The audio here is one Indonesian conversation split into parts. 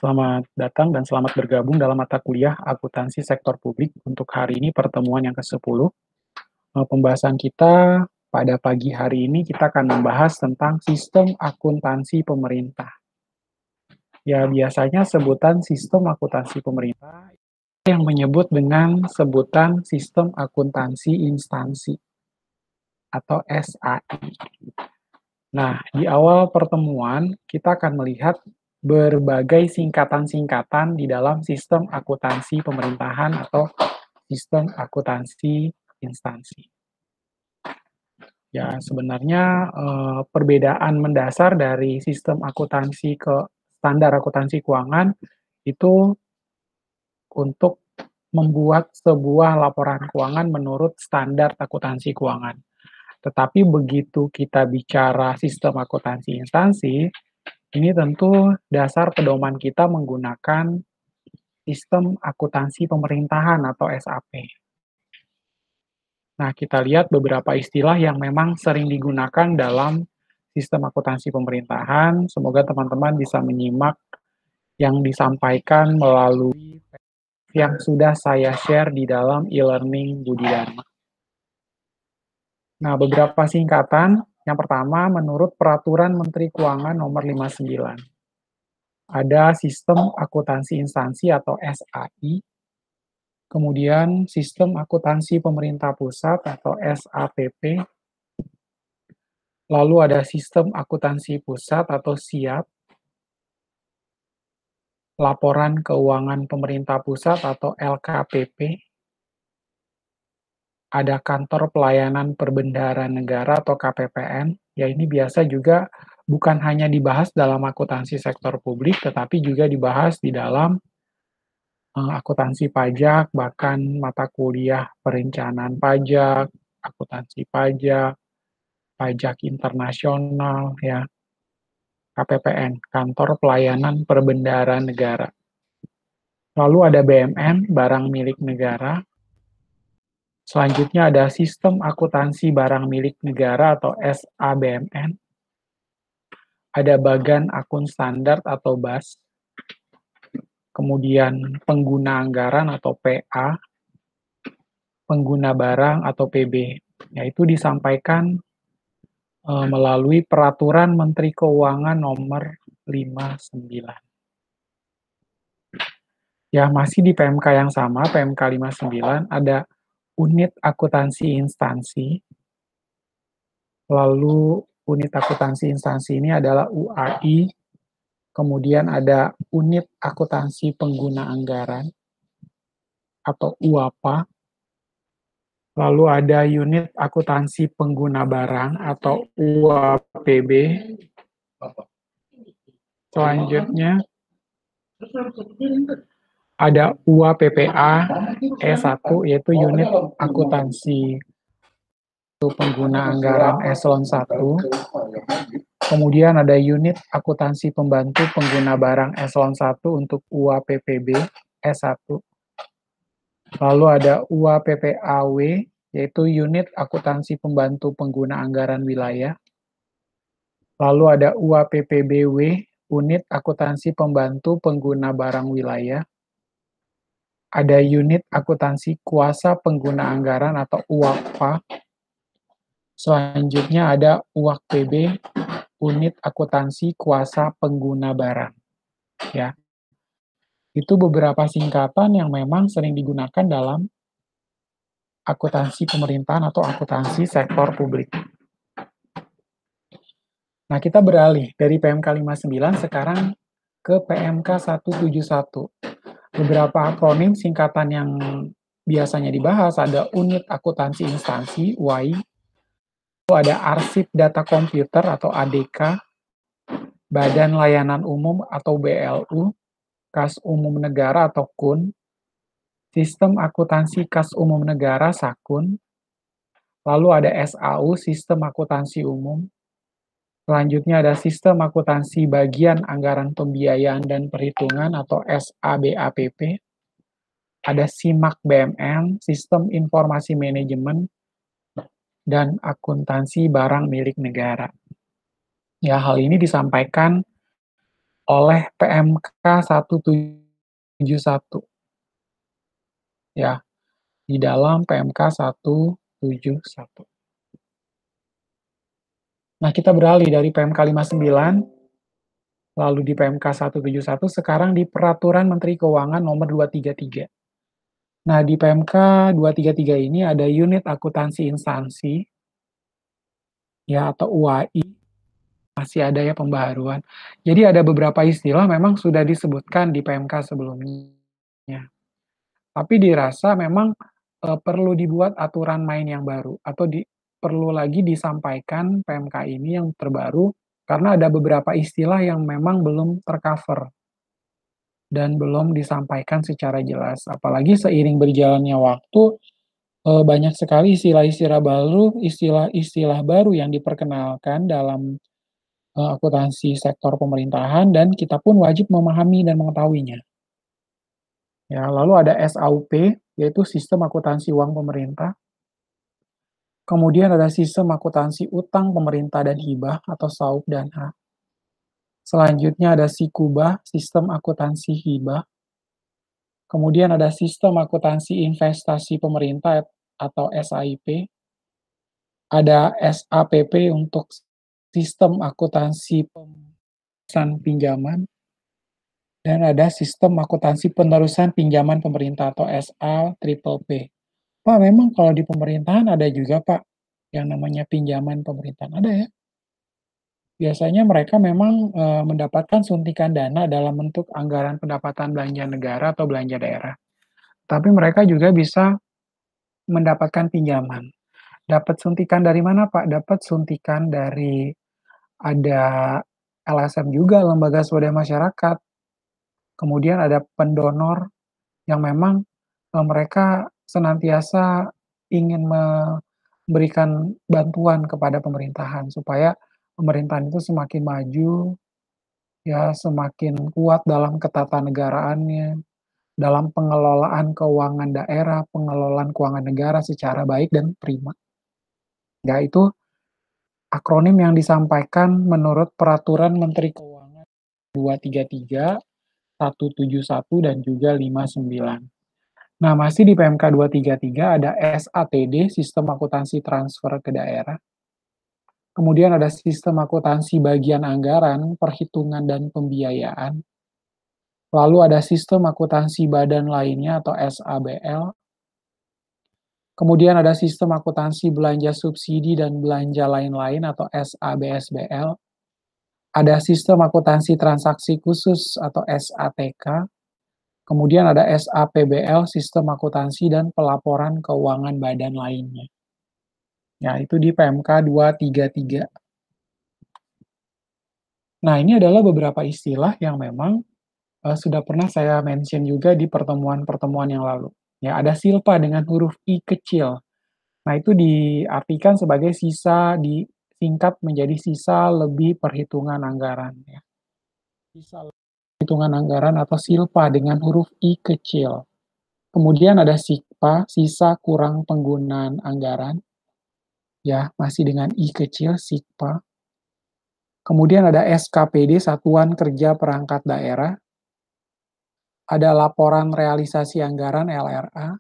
Selamat datang dan selamat bergabung dalam mata kuliah Akuntansi Sektor Publik. Untuk hari ini pertemuan yang ke-10. Pembahasan kita pada pagi hari ini kita akan membahas tentang sistem akuntansi pemerintah. Ya, biasanya sebutan sistem akuntansi pemerintah yang menyebut dengan sebutan sistem akuntansi instansi atau SAI. Nah, di awal pertemuan kita akan melihat berbagai singkatan-singkatan di dalam sistem akuntansi pemerintahan atau sistem akuntansi instansi. Ya, sebenarnya perbedaan mendasar dari sistem akuntansi ke standar akuntansi keuangan itu untuk membuat sebuah laporan keuangan menurut standar akuntansi keuangan. Tetapi begitu kita bicara sistem akuntansi instansi, ini tentu dasar pedoman kita menggunakan sistem akuntansi pemerintahan atau SAP. Nah, kita lihat beberapa istilah yang memang sering digunakan dalam sistem akuntansi pemerintahan. Semoga teman-teman bisa menyimak yang disampaikan melalui yang sudah saya share di dalam e-learning Budi Dharma. Nah, beberapa singkatan. Yang pertama, menurut Peraturan Menteri Keuangan Nomor 59. Ada sistem akuntansi instansi atau SAI, kemudian sistem akuntansi pemerintah pusat atau SAPP, lalu ada sistem akuntansi pusat atau SIAP, laporan keuangan pemerintah pusat atau LKPP, ada kantor pelayanan perbendaharaan negara atau KPPN, ya ini biasa juga bukan hanya dibahas dalam akuntansi sektor publik, tetapi juga dibahas di dalam akuntansi pajak, bahkan mata kuliah perencanaan pajak, akuntansi pajak, pajak internasional, ya, KPPN, Kantor Pelayanan Perbendaharaan Negara. Lalu ada BMN, Barang Milik Negara. Selanjutnya ada Sistem Akuntansi Barang Milik Negara atau SABMN. Ada Bagan Akun Standar atau BAS. Kemudian Pengguna Anggaran atau PA. Pengguna Barang atau PB. Yaitu disampaikan melalui Peraturan Menteri Keuangan Nomor 59. Ya, masih di PMK yang sama, PMK 59, ada unit akuntansi instansi. Lalu unit akuntansi instansi ini adalah UAI. Kemudian ada unit akuntansi pengguna anggaran atau UAPA. Lalu ada unit akuntansi pengguna barang atau UAPB. Selanjutnya ada UAPPA E1, yaitu unit akuntansi pengguna anggaran eselon 1. Kemudian ada unit akuntansi pembantu pengguna barang eselon 1 untuk UAPPB E1. Lalu ada UAPPAW, yaitu unit akuntansi pembantu pengguna anggaran wilayah. Lalu ada UAPPBW, unit akuntansi pembantu pengguna barang wilayah. Ada unit akuntansi kuasa pengguna anggaran atau UAKPA. Selanjutnya ada UAKPB, unit akuntansi kuasa pengguna barang. Ya. Itu beberapa singkatan yang memang sering digunakan dalam akuntansi pemerintahan atau akuntansi sektor publik. Nah, kita beralih dari PMK 59 sekarang ke PMK 171. Beberapa akronim singkatan yang biasanya dibahas ada unit akuntansi instansi, UAI, ada arsip data komputer atau ADK, badan layanan umum atau BLU, kas umum negara atau KUN, sistem akuntansi kas umum negara SAKUN, lalu ada SAU, sistem akuntansi umum, selanjutnya ada sistem akuntansi bagian anggaran pembiayaan dan perhitungan atau SABAPP, ada SIMAK BMN, sistem informasi manajemen, dan akuntansi barang milik negara. Ya, hal ini disampaikan oleh PMK 171 ya, di dalam PMK 171. Nah, kita beralih dari PMK 59, lalu di PMK 171, sekarang di Peraturan Menteri Keuangan Nomor 233. Nah, di PMK 233 ini ada unit akuntansi instansi, ya, atau UAI, masih ada ya pembaharuan. Jadi ada beberapa istilah memang sudah disebutkan di PMK sebelumnya. Tapi dirasa memang, perlu dibuat aturan main yang baru atau perlu lagi disampaikan PMK ini yang terbaru, karena ada beberapa istilah yang memang belum tercover dan belum disampaikan secara jelas. Apalagi seiring berjalannya waktu, banyak sekali istilah-istilah baru yang diperkenalkan dalam, akuntansi sektor pemerintahan dan kita pun wajib memahami dan mengetahuinya. Ya, lalu ada SAUP, yaitu Sistem Akuntansi Uang Pemerintah. Kemudian ada Sistem Akuntansi Utang Pemerintah dan Hibah atau SAUP dan H. Selanjutnya ada SIKUBA, Sistem Akuntansi Hibah. Kemudian ada Sistem Akuntansi Investasi Pemerintah atau SAIP. Ada SAPP untuk Sistem Akuntansi Penerusan Pinjaman. Dan ada Sistem Akuntansi Penerusan Pinjaman Pemerintah atau SAPPP. Pak, memang kalau di pemerintahan ada juga, Pak, yang namanya pinjaman pemerintahan, ada ya? Biasanya mereka memang, mendapatkan suntikan dana dalam bentuk anggaran pendapatan belanja negara atau belanja daerah. Tapi mereka juga bisa mendapatkan pinjaman. Dapat suntikan dari mana, Pak? Dapat suntikan dari ada LSM juga, lembaga swadaya masyarakat. Kemudian ada pendonor yang memang, mereka senantiasa ingin memberikan bantuan kepada pemerintahan, supaya pemerintahan itu semakin maju, ya semakin kuat dalam ketatanegaraannya, dalam pengelolaan keuangan daerah, pengelolaan keuangan negara secara baik dan prima. Ya itu akronim yang disampaikan menurut Peraturan Menteri Keuangan 233, 171, dan juga 59. Nah, masih di PMK 233 ada SATD, Sistem Akuntansi Transfer ke Daerah. Kemudian ada Sistem Akuntansi Bagian Anggaran, Perhitungan dan Pembiayaan. Lalu ada Sistem Akuntansi Badan Lainnya atau SABL. Kemudian ada Sistem Akuntansi Belanja Subsidi dan Belanja Lain-lain atau SABSBL. Ada Sistem Akuntansi Transaksi Khusus atau SATK. Kemudian ada SAPBL, Sistem Akuntansi dan Pelaporan Keuangan Badan Lainnya. Ya, itu di PMK 233. Nah, ini adalah beberapa istilah yang memang sudah pernah saya mention juga di pertemuan-pertemuan yang lalu. Ya, ada silpa dengan huruf I kecil. Nah, itu diartikan sebagai disingkat menjadi sisa lebih perhitungan anggaran. Ya. Sisa lebih perhitungan anggaran atau silpa dengan huruf I kecil. Kemudian ada SIKPA, sisa kurang penggunaan anggaran. Ya, masih dengan I kecil, SIKPA. Kemudian ada SKPD, Satuan Kerja Perangkat Daerah. Ada laporan realisasi anggaran LRA,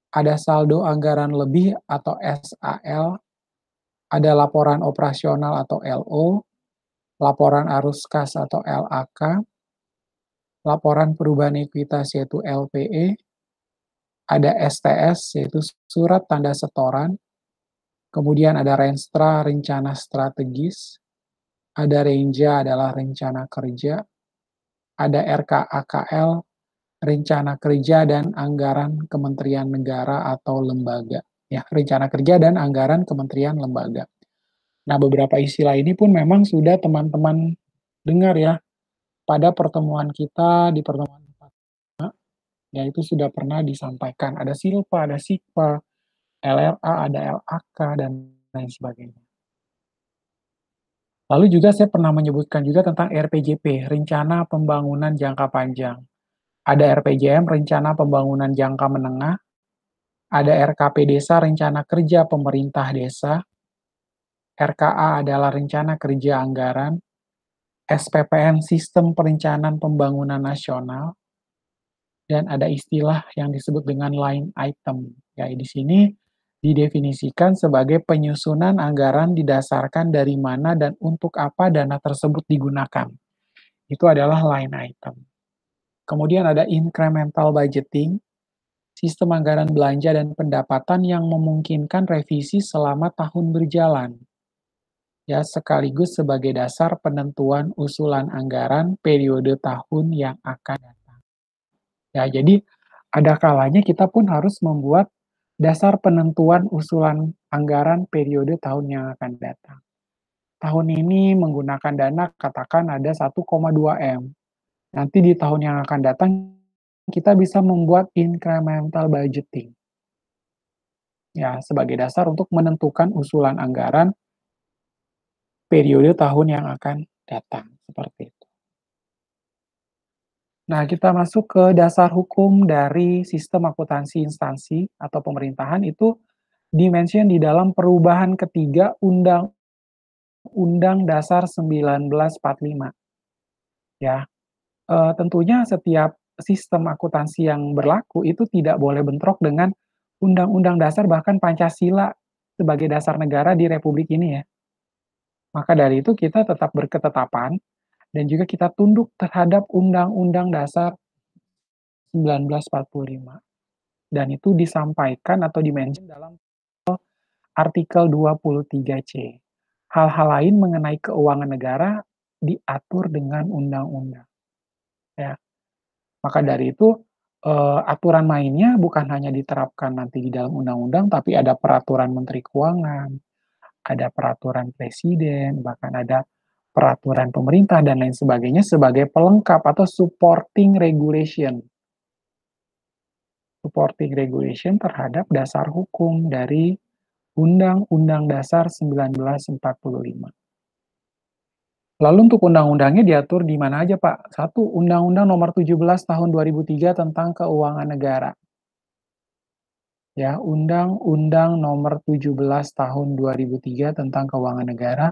ada saldo anggaran lebih atau SAL, ada laporan operasional atau LO, laporan arus kas atau LAK, laporan perubahan ekuitas yaitu LPE, ada STS yaitu surat tanda setoran, kemudian ada Renstra rencana strategis, ada Renja adalah rencana kerja, ada RKAKL rencana kerja dan anggaran Kementerian Negara atau lembaga. Ya, rencana kerja dan anggaran kementerian lembaga. Nah, beberapa istilah ini pun memang sudah teman-teman dengar ya pada pertemuan kita di pertemuan 4, ya itu sudah pernah disampaikan. Ada silpa, ada sikpa, LRA, ada LAK, dan lain sebagainya. Lalu juga saya pernah menyebutkan juga tentang RPJP, Rencana Pembangunan Jangka Panjang. Ada RPJM, Rencana Pembangunan Jangka Menengah, ada RKP Desa, Rencana Kerja Pemerintah Desa, RKA adalah Rencana Kerja Anggaran, SPPN, Sistem Perencanaan Pembangunan Nasional, dan ada istilah yang disebut dengan line item. Ya, di sini didefinisikan sebagai penyusunan anggaran didasarkan dari mana dan untuk apa dana tersebut digunakan. Itu adalah line item. Kemudian ada incremental budgeting, sistem anggaran belanja dan pendapatan yang memungkinkan revisi selama tahun berjalan. Ya, sekaligus sebagai dasar penentuan usulan anggaran periode tahun yang akan datang. Ya, jadi ada kalanya kita pun harus membuat dasar penentuan usulan anggaran periode tahun yang akan datang. Tahun ini menggunakan dana katakan ada 1,2 M. Nanti di tahun yang akan datang kita bisa membuat incremental budgeting. Ya, sebagai dasar untuk menentukan usulan anggaran periode tahun yang akan datang, seperti itu. Nah, kita masuk ke dasar hukum dari sistem akuntansi instansi atau pemerintahan itu di-mention di dalam perubahan ketiga Undang-Undang Dasar 1945. Ya, tentunya setiap sistem akuntansi yang berlaku itu tidak boleh bentrok dengan Undang-Undang Dasar bahkan Pancasila sebagai dasar negara di Republik ini ya. Maka dari itu kita tetap berketetapan dan juga kita tunduk terhadap Undang-Undang Dasar 1945. Dan itu disampaikan atau di-mention dalam artikel 23C. Hal-hal lain mengenai keuangan negara diatur dengan undang-undang. Ya. Maka dari itu, aturan mainnya bukan hanya diterapkan nanti di dalam undang-undang, tapi ada peraturan Menteri Keuangan, ada peraturan Presiden, bahkan ada peraturan pemerintah dan lain sebagainya sebagai pelengkap atau supporting regulation terhadap dasar hukum dari Undang-Undang Dasar 1945. Lalu untuk undang-undangnya diatur di mana aja, Pak? Satu, Undang-Undang Nomor 17 Tahun 2003 tentang Keuangan Negara. Ya, Undang-Undang Nomor 17 Tahun 2003 tentang Keuangan Negara.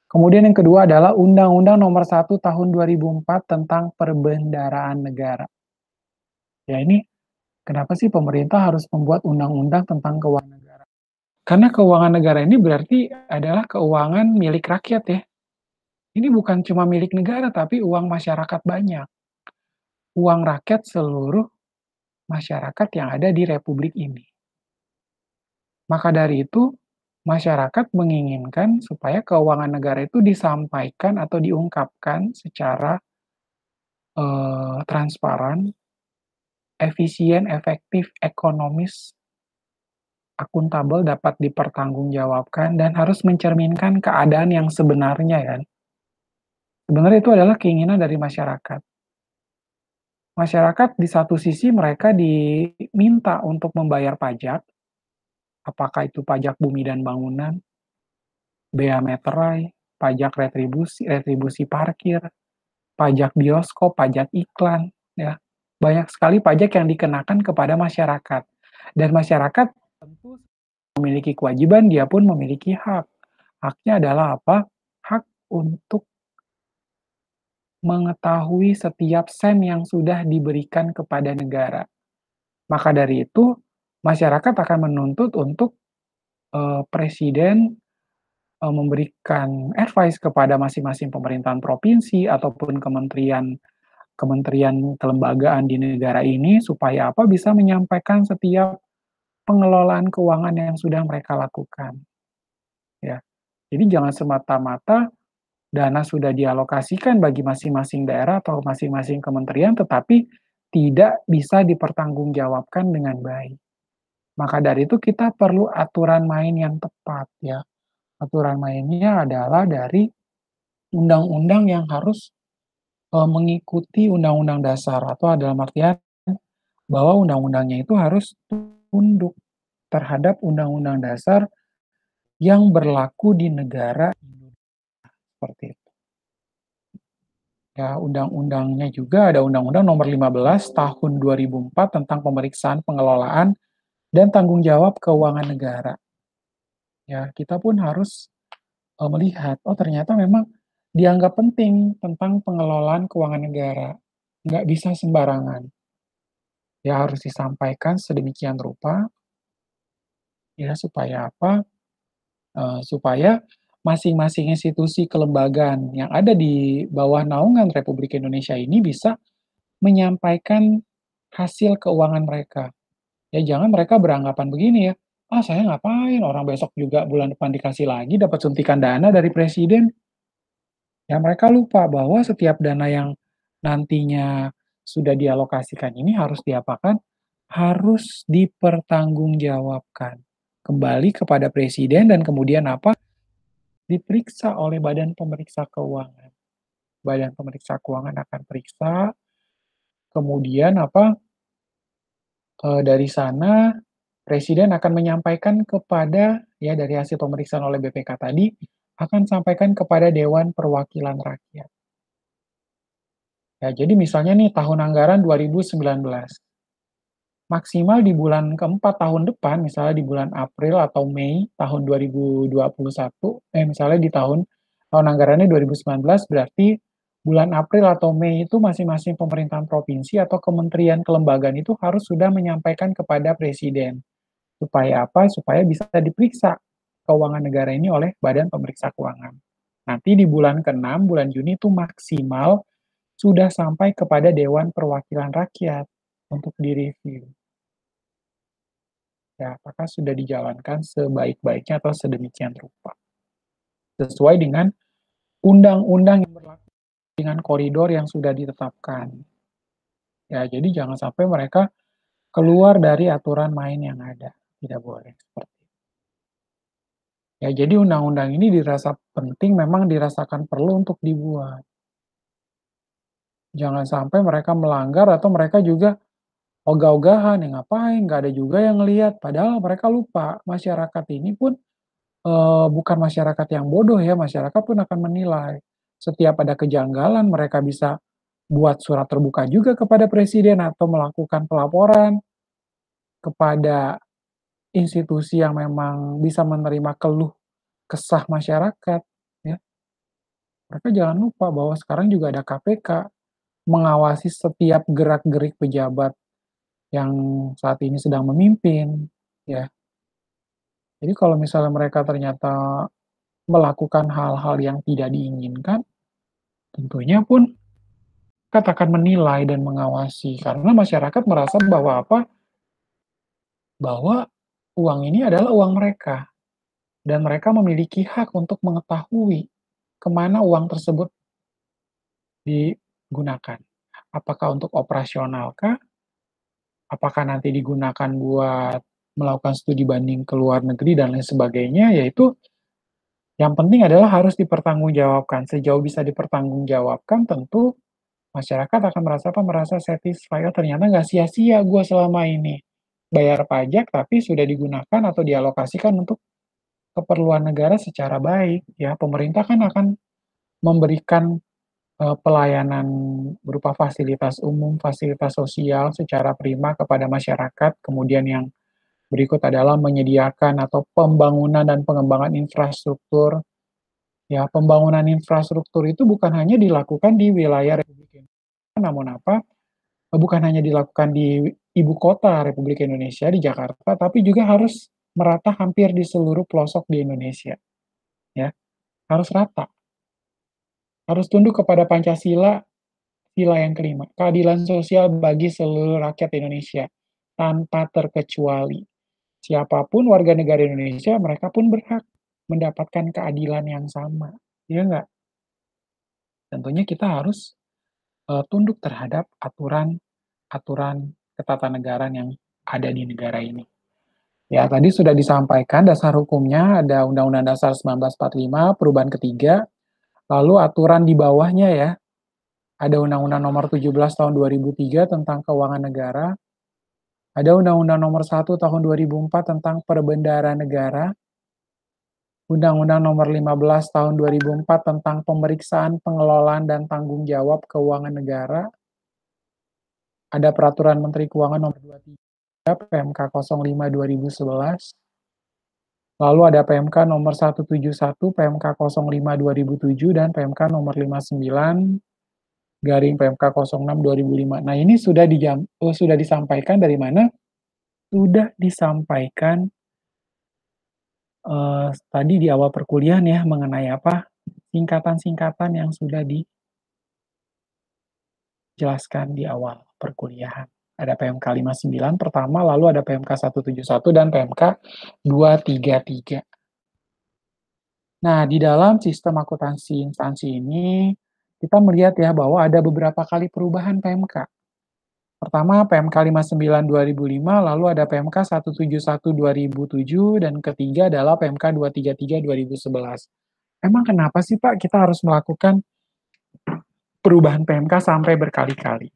Kemudian yang kedua adalah Undang-Undang Nomor 1 Tahun 2004 tentang Perbendaharaan Negara. Ya, ini kenapa sih pemerintah harus membuat undang-undang tentang keuangan negara? Karena keuangan negara ini berarti adalah keuangan milik rakyat ya. Ini bukan cuma milik negara, tapi uang masyarakat banyak. Uang rakyat seluruh masyarakat yang ada di Republik ini. Maka dari itu, masyarakat menginginkan supaya keuangan negara itu disampaikan atau diungkapkan secara transparan, efisien, efektif, ekonomis, akuntabel, dapat dipertanggungjawabkan, dan harus mencerminkan keadaan yang sebenarnya kan. Sebenarnya itu adalah keinginan dari masyarakat. Masyarakat di satu sisi mereka diminta untuk membayar pajak, apakah itu pajak bumi dan bangunan, bea meterai, pajak retribusi parkir, pajak bioskop, pajak iklan, ya. Banyak sekali pajak yang dikenakan kepada masyarakat. Dan masyarakat tentu memiliki kewajiban, dia pun memiliki hak. Haknya adalah apa? Hak untuk mengetahui setiap sen yang sudah diberikan kepada negara. Maka dari itu, masyarakat akan menuntut untuk presiden memberikan advice kepada masing-masing pemerintahan provinsi ataupun kementerian kementerian kelembagaan di negara ini supaya apa bisa menyampaikan setiap pengelolaan keuangan yang sudah mereka lakukan. Ya, jadi jangan semata-mata dana sudah dialokasikan bagi masing-masing daerah atau masing-masing kementerian, tetapi tidak bisa dipertanggungjawabkan dengan baik. Maka dari itu kita perlu aturan main yang tepat ya. Aturan mainnya adalah dari undang-undang yang harus mengikuti undang-undang dasar atau dalam artian bahwa undang-undangnya itu harus tunduk terhadap undang-undang dasar yang berlaku di negara seperti itu. Ya, undang-undangnya juga ada Undang-Undang Nomor 15 Tahun 2004 tentang pemeriksaan pengelolaan dan tanggung jawab keuangan negara. Ya, kita pun harus melihat, oh ternyata memang dianggap penting tentang pengelolaan keuangan negara. Nggak bisa sembarangan. Ya harus disampaikan sedemikian rupa, ya supaya apa, supaya masing-masing institusi kelembagaan yang ada di bawah naungan Republik Indonesia ini bisa menyampaikan hasil keuangan mereka. Ya jangan mereka beranggapan begini ya, "Ah, saya ngapain, orang besok juga bulan depan dikasih lagi dapat suntikan dana dari presiden." Ya mereka lupa bahwa setiap dana yang nantinya sudah dialokasikan ini harus diapakan, harus dipertanggungjawabkan kembali kepada presiden dan kemudian apa, diperiksa oleh Badan Pemeriksa Keuangan. Badan Pemeriksa Keuangan akan periksa, kemudian apa, dari sana presiden akan menyampaikan kepada ya dari hasil pemeriksaan oleh BPK tadi, akan sampaikan kepada Dewan Perwakilan Rakyat. Ya, jadi misalnya nih tahun anggaran 2019, maksimal di bulan keempat tahun depan, misalnya di bulan April atau Mei tahun 2021, misalnya di tahun anggarannya 2019, berarti bulan April atau Mei itu masing-masing pemerintahan provinsi atau kementerian kelembagaan itu harus sudah menyampaikan kepada presiden. Supaya apa? Supaya bisa diperiksa keuangan negara ini oleh Badan Pemeriksa Keuangan. Nanti di bulan ke-6, bulan Juni itu maksimal sudah sampai kepada Dewan Perwakilan Rakyat untuk direview. Ya, apakah sudah dijalankan sebaik-baiknya atau sedemikian rupa. Sesuai dengan undang-undang yang berlaku dengan koridor yang sudah ditetapkan. Ya, jadi jangan sampai mereka keluar dari aturan main yang ada. Tidak boleh seperti itu. Ya, jadi undang-undang ini dirasa penting, memang dirasakan perlu untuk dibuat. Jangan sampai mereka melanggar atau mereka juga ogah-ogahan, ya ngapain, nggak ada juga yang ngelihat. Padahal mereka lupa, masyarakat ini pun bukan masyarakat yang bodoh ya, masyarakat pun akan menilai. Setiap ada kejanggalan, mereka bisa buat surat terbuka juga kepada presiden atau melakukan pelaporan kepada institusi yang memang bisa menerima keluh kesah masyarakat, ya. Mereka jangan lupa bahwa sekarang juga ada KPK, mengawasi setiap gerak-gerik pejabat yang saat ini sedang memimpin, ya. Jadi kalau misalnya mereka ternyata melakukan hal-hal yang tidak diinginkan, tentunya pun akan menilai dan mengawasi, karena masyarakat merasa bahwa apa, bahwa uang ini adalah uang mereka, dan mereka memiliki hak untuk mengetahui kemana uang tersebut digunakan. Apakah untuk operasional kah? Apakah nanti digunakan buat melakukan studi banding ke luar negeri dan lain sebagainya, yaitu yang penting adalah harus dipertanggungjawabkan. Sejauh bisa dipertanggungjawabkan, tentu masyarakat akan merasa apa? Merasa satisfied, "Oh ternyata nggak sia-sia gua selama ini bayar pajak, tapi sudah digunakan atau dialokasikan untuk keperluan negara secara baik." Ya, pemerintah kan akan memberikan, pelayanan berupa fasilitas umum, fasilitas sosial secara prima kepada masyarakat, kemudian yang berikut adalah menyediakan atau pembangunan dan pengembangan infrastruktur. Ya, pembangunan infrastruktur itu bukan hanya dilakukan di wilayah Republik Indonesia, namun apa, bukan hanya dilakukan di ibu kota Republik Indonesia, di Jakarta, tapi juga harus merata hampir di seluruh pelosok di Indonesia, ya. Harus rata, harus tunduk kepada Pancasila, sila yang kelima, keadilan sosial bagi seluruh rakyat Indonesia, tanpa terkecuali. Siapapun warga negara Indonesia, mereka pun berhak mendapatkan keadilan yang sama, ya nggak? Tentunya kita harus tunduk terhadap aturan ketatanegaraan yang ada di negara ini. Ya, tadi sudah disampaikan dasar hukumnya ada Undang-Undang Dasar 1945, perubahan ketiga, lalu aturan di bawahnya ya, ada Undang-Undang Nomor 17 Tahun 2003 tentang Keuangan Negara, ada Undang-Undang Nomor 1 Tahun 2004 tentang Perbendaharaan Negara, Undang-Undang Nomor 15 Tahun 2004 tentang Pemeriksaan, Pengelolaan, dan Tanggung Jawab Keuangan Negara, ada Peraturan Menteri Keuangan Nomor 23 PMK 05 2011, Lalu ada PMK nomor 171, PMK 05 2007, dan PMK nomor 59 garing PMK 06 2005. Nah, ini sudah disampaikan dari mana? Sudah disampaikan tadi di awal perkuliahan ya, mengenai apa? Singkatan-singkatan yang sudah dijelaskan di awal perkuliahan. Ada PMK 59 pertama, lalu ada PMK 171 dan PMK 233. Nah, di dalam sistem akuntansi instansi ini, kita melihat ya bahwa ada beberapa kali perubahan PMK. Pertama, PMK 59 2005, lalu ada PMK 171 2007, dan ketiga adalah PMK 233 2011. Emang kenapa sih Pak kita harus melakukan perubahan PMK sampai berkali-kali?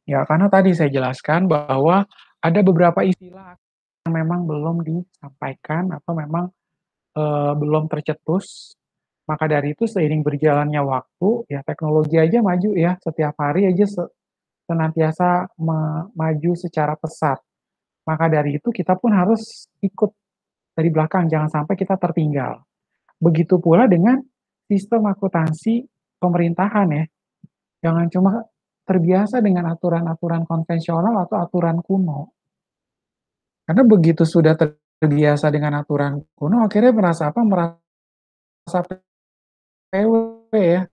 Ya, karena tadi saya jelaskan bahwa ada beberapa istilah yang memang belum disampaikan atau memang belum tercetus. Maka dari itu seiring berjalannya waktu, ya teknologi aja maju ya, setiap hari aja senantiasa maju secara pesat. Maka dari itu kita pun harus ikut dari belakang, jangan sampai kita tertinggal. Begitu pula dengan sistem akuntansi pemerintahan ya, jangan cuma terbiasa dengan aturan-aturan konvensional atau aturan kuno. Karena begitu sudah terbiasa dengan aturan kuno, akhirnya merasa apa? Merasa PW ya.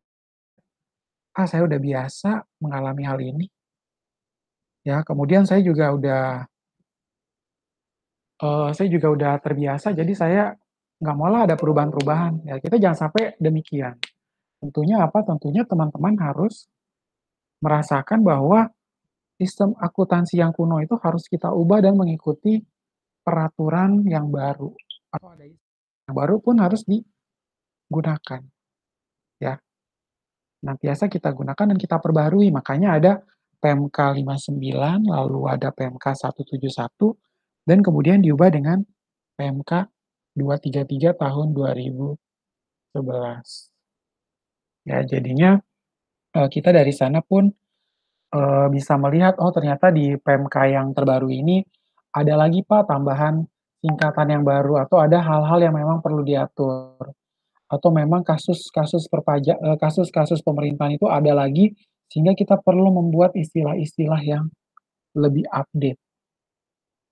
Ah, saya udah biasa mengalami hal ini. Ya, kemudian saya juga udah terbiasa, jadi saya nggak maulah ada perubahan-perubahan. Ya, kita jangan sampai demikian. Tentunya apa? Tentunya teman-teman harus merasakan bahwa sistem akuntansi yang kuno itu harus kita ubah dan mengikuti peraturan yang baru. Atau ada yang baru pun harus digunakan. Ya, nantiasa kita gunakan dan kita perbarui. Makanya ada PMK 59, lalu ada PMK 171, dan kemudian diubah dengan PMK 233 tahun 2011. Ya, jadinya kita dari sana pun bisa melihat, oh ternyata di PMK yang terbaru ini ada lagi Pak tambahan singkatan yang baru atau ada hal-hal yang memang perlu diatur. Atau memang kasus-kasus pemerintahan itu ada lagi, sehingga kita perlu membuat istilah-istilah yang lebih update.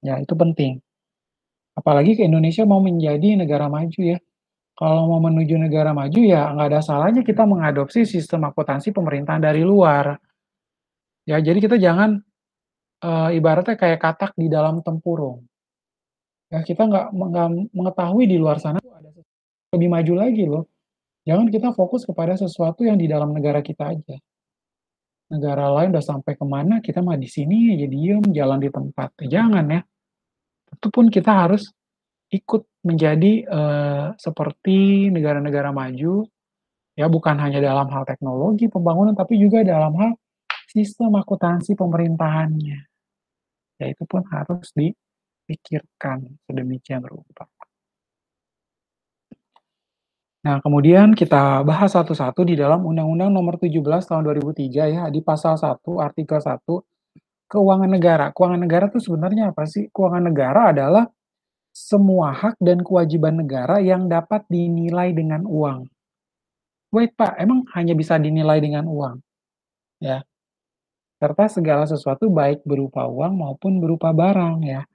Ya, itu penting. Apalagi ke Indonesia mau menjadi negara maju ya. Kalau mau menuju negara maju ya nggak ada salahnya kita mengadopsi sistem akuntansi pemerintahan dari luar. Ya, jadi kita jangan ibaratnya kayak katak di dalam tempurung. Ya, kita nggak mengetahui di luar sana tuh ada sesuatu lebih maju lagi loh. Jangan kita fokus kepada sesuatu yang di dalam negara kita aja. Negara lain udah sampai kemana, kita mah di sini aja diem, jalan di tempat. Jangan ya. Itu pun kita harus ikut menjadi seperti negara-negara maju, ya bukan hanya dalam hal teknologi pembangunan, tapi juga dalam hal sistem akuntansi pemerintahannya. Ya itu pun harus dipikirkan sedemikian rupa. Nah, kemudian kita bahas satu-satu di dalam Undang-Undang Nomor 17 Tahun 2003 ya, di pasal 1, artikel 1, keuangan negara. Keuangan negara itu sebenarnya apa sih? Keuangan negara adalah semua hak dan kewajiban negara yang dapat dinilai dengan uang. Wait Pak, emang hanya bisa dinilai dengan uang? Ya, serta segala sesuatu baik berupa uang maupun berupa barang ya.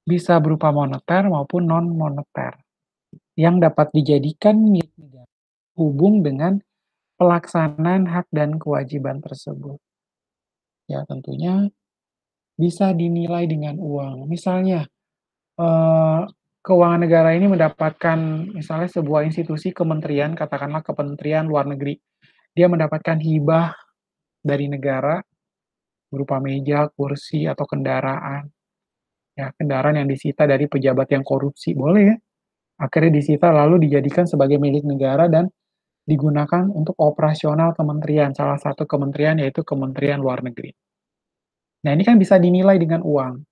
Bisa berupa moneter maupun non-moneter. Yang dapat dijadikan milik negara hubung dengan pelaksanaan hak dan kewajiban tersebut. Ya, tentunya bisa dinilai dengan uang. Misalnya, eee, keuangan negara ini mendapatkan misalnya sebuah institusi kementerian, katakanlah Kementerian Luar Negeri, dia mendapatkan hibah dari negara berupa meja, kursi, atau kendaraan. Ya, kendaraan yang disita dari pejabat yang korupsi, boleh ya. Akhirnya disita lalu dijadikan sebagai milik negara dan digunakan untuk operasional kementerian, salah satu kementerian yaitu Kementerian Luar Negeri. Nah, ini kan bisa dinilai dengan uang.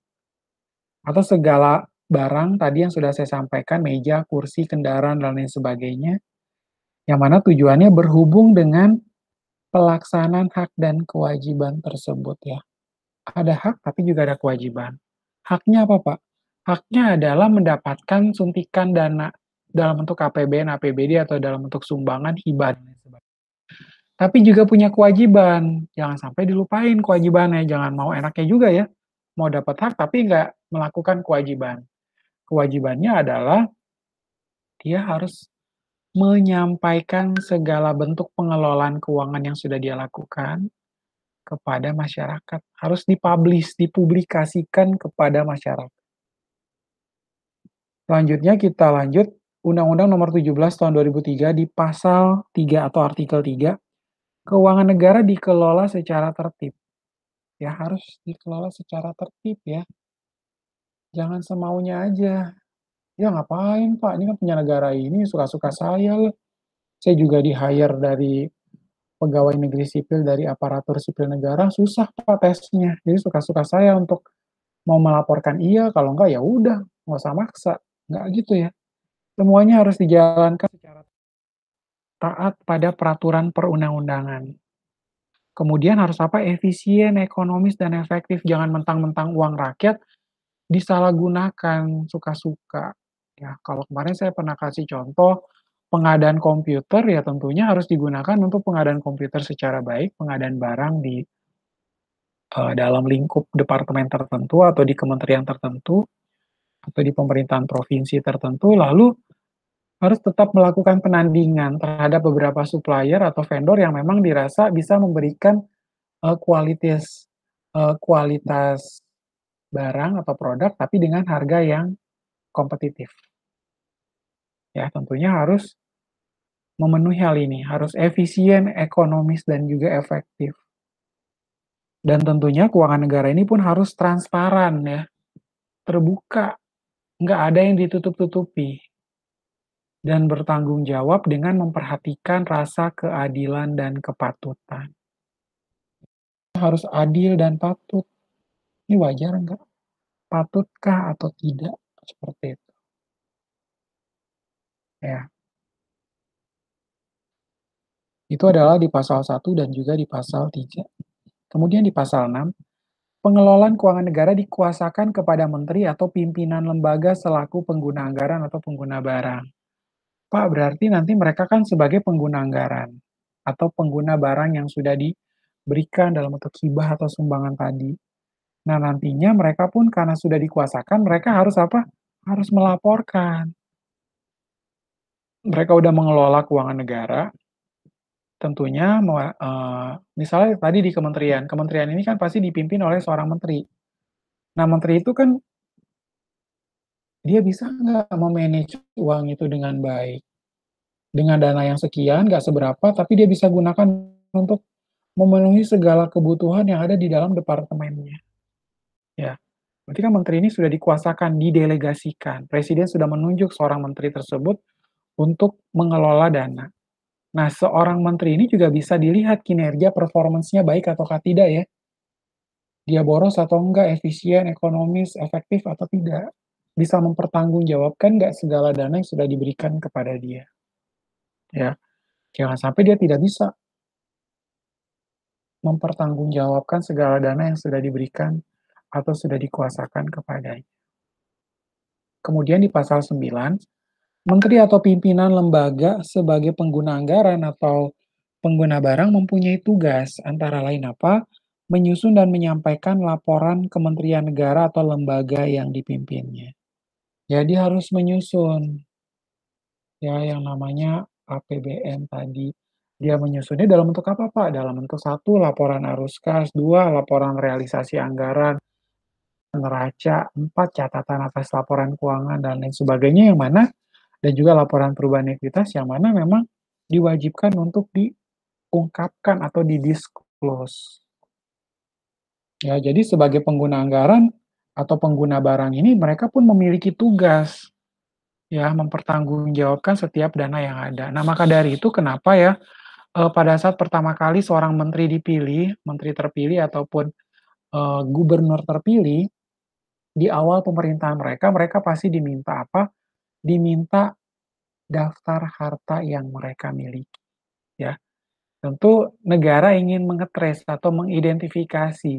Atau segala barang tadi yang sudah saya sampaikan, meja, kursi, kendaraan, dan lain sebagainya, yang mana tujuannya berhubung dengan pelaksanaan hak dan kewajiban tersebut ya. Ada hak, tapi juga ada kewajiban. Haknya apa, Pak? Haknya adalah mendapatkan suntikan dana dalam bentuk APBN, APBD, atau dalam bentuk sumbangan, hibah, dan lain sebagainya. Tapi juga punya kewajiban, jangan sampai dilupain kewajibannya, jangan mau enaknya juga ya, mau dapat hak tapi nggak melakukan kewajiban. Kewajibannya adalah dia harus menyampaikan segala bentuk pengelolaan keuangan yang sudah dia lakukan kepada masyarakat. Harus dipublish, dipublikasikan kepada masyarakat. Selanjutnya kita lanjut, Undang-Undang Nomor 17 Tahun 2003 di pasal 3 atau artikel 3, keuangan negara dikelola secara tertib. Ya harus dikelola secara tertib ya, jangan semaunya aja. Ya ngapain Pak, ini kan punya negara ini, suka-suka saya loh. Saya juga di-hire dari pegawai negeri sipil, dari aparatur sipil negara, susah Pak tesnya. Jadi suka-suka saya untuk mau melaporkan iya, kalau enggak ya udah, nggak usah maksa. Nggak gitu ya. Semuanya harus dijalankan secara taat pada peraturan perundang-undangan. Kemudian harus apa? Efisien, ekonomis, dan efektif. Jangan mentang-mentang uang rakyat disalahgunakan suka-suka. Ya, kalau kemarin saya pernah kasih contoh pengadaan komputer ya tentunya harus digunakan untuk pengadaan komputer secara baik, pengadaan barang di dalam lingkup departemen tertentu atau di kementerian tertentu atau di pemerintahan provinsi tertentu, lalu harus tetap melakukan penandingan terhadap beberapa supplier atau vendor yang memang dirasa bisa memberikan kualitas barang atau produk tapi dengan harga yang kompetitif. Ya, tentunya harus memenuhi hal ini, harus efisien, ekonomis, dan juga efektif. Dan tentunya keuangan negara ini pun harus transparan ya, terbuka, nggak ada yang ditutup-tutupi, dan bertanggung jawab dengan memperhatikan rasa keadilan dan kepatutan. Harus adil dan patut. Ini wajar nggak? Patutkah atau tidak? Seperti itu. Ya, itu adalah di pasal 1 dan juga di pasal 3. Kemudian di pasal 6, pengelolaan keuangan negara dikuasakan kepada menteri atau pimpinan lembaga selaku pengguna anggaran atau pengguna barang. Pak, berarti nanti mereka kan sebagai pengguna anggaran atau pengguna barang yang sudah diberikan dalam bentuk hibah atau sumbangan tadi. Nah, nantinya mereka pun karena sudah dikuasakan, mereka harus apa? Harus melaporkan. Mereka udah mengelola keuangan negara, tentunya misalnya tadi di kementerian, kementerian ini kan pasti dipimpin oleh seorang menteri. Nah, menteri itu kan dia bisa nggak memanage uang itu dengan baik? Dengan dana yang sekian, nggak seberapa, tapi dia bisa gunakan untuk memenuhi segala kebutuhan yang ada di dalam departemennya. Ya, berarti kan menteri ini sudah dikuasakan, didelegasikan. Presiden sudah menunjuk seorang menteri tersebut untuk mengelola dana. Nah, seorang menteri ini juga bisa dilihat kinerja performance-nya baik atau tidak ya. Dia boros atau enggak, efisien, ekonomis, efektif atau tidak. Bisa mempertanggungjawabkan nggak segala dana yang sudah diberikan kepada dia. Ya, jangan sampai dia tidak bisa mempertanggungjawabkan segala dana yang sudah diberikan atau sudah dikuasakan kepadanya. Kemudian di pasal 9, menteri atau pimpinan lembaga sebagai pengguna anggaran atau pengguna barang mempunyai tugas antara lain apa? Menyusun dan menyampaikan laporan kementerian negara atau lembaga yang dipimpinnya. Jadi harus menyusun ya yang namanya APBN tadi. Dia menyusunnya dalam bentuk apa, Pak? Dalam bentuk satu laporan arus kas, 2 laporan realisasi anggaran, neraca, 4 catatan atas laporan keuangan, dan lain sebagainya, yang mana dan juga laporan perubahan ekuitas yang mana memang diwajibkan untuk diungkapkan atau di-disclose. Ya, jadi sebagai pengguna anggaran atau pengguna barang ini, mereka pun memiliki tugas, ya, mempertanggungjawabkan setiap dana yang ada. Nah, maka dari itu kenapa ya, pada saat pertama kali seorang menteri dipilih, menteri terpilih ataupun, gubernur terpilih, di awal pemerintahan mereka, mereka pasti diminta apa? Diminta daftar harta yang mereka miliki, ya. Tentu negara ingin atau mengidentifikasi,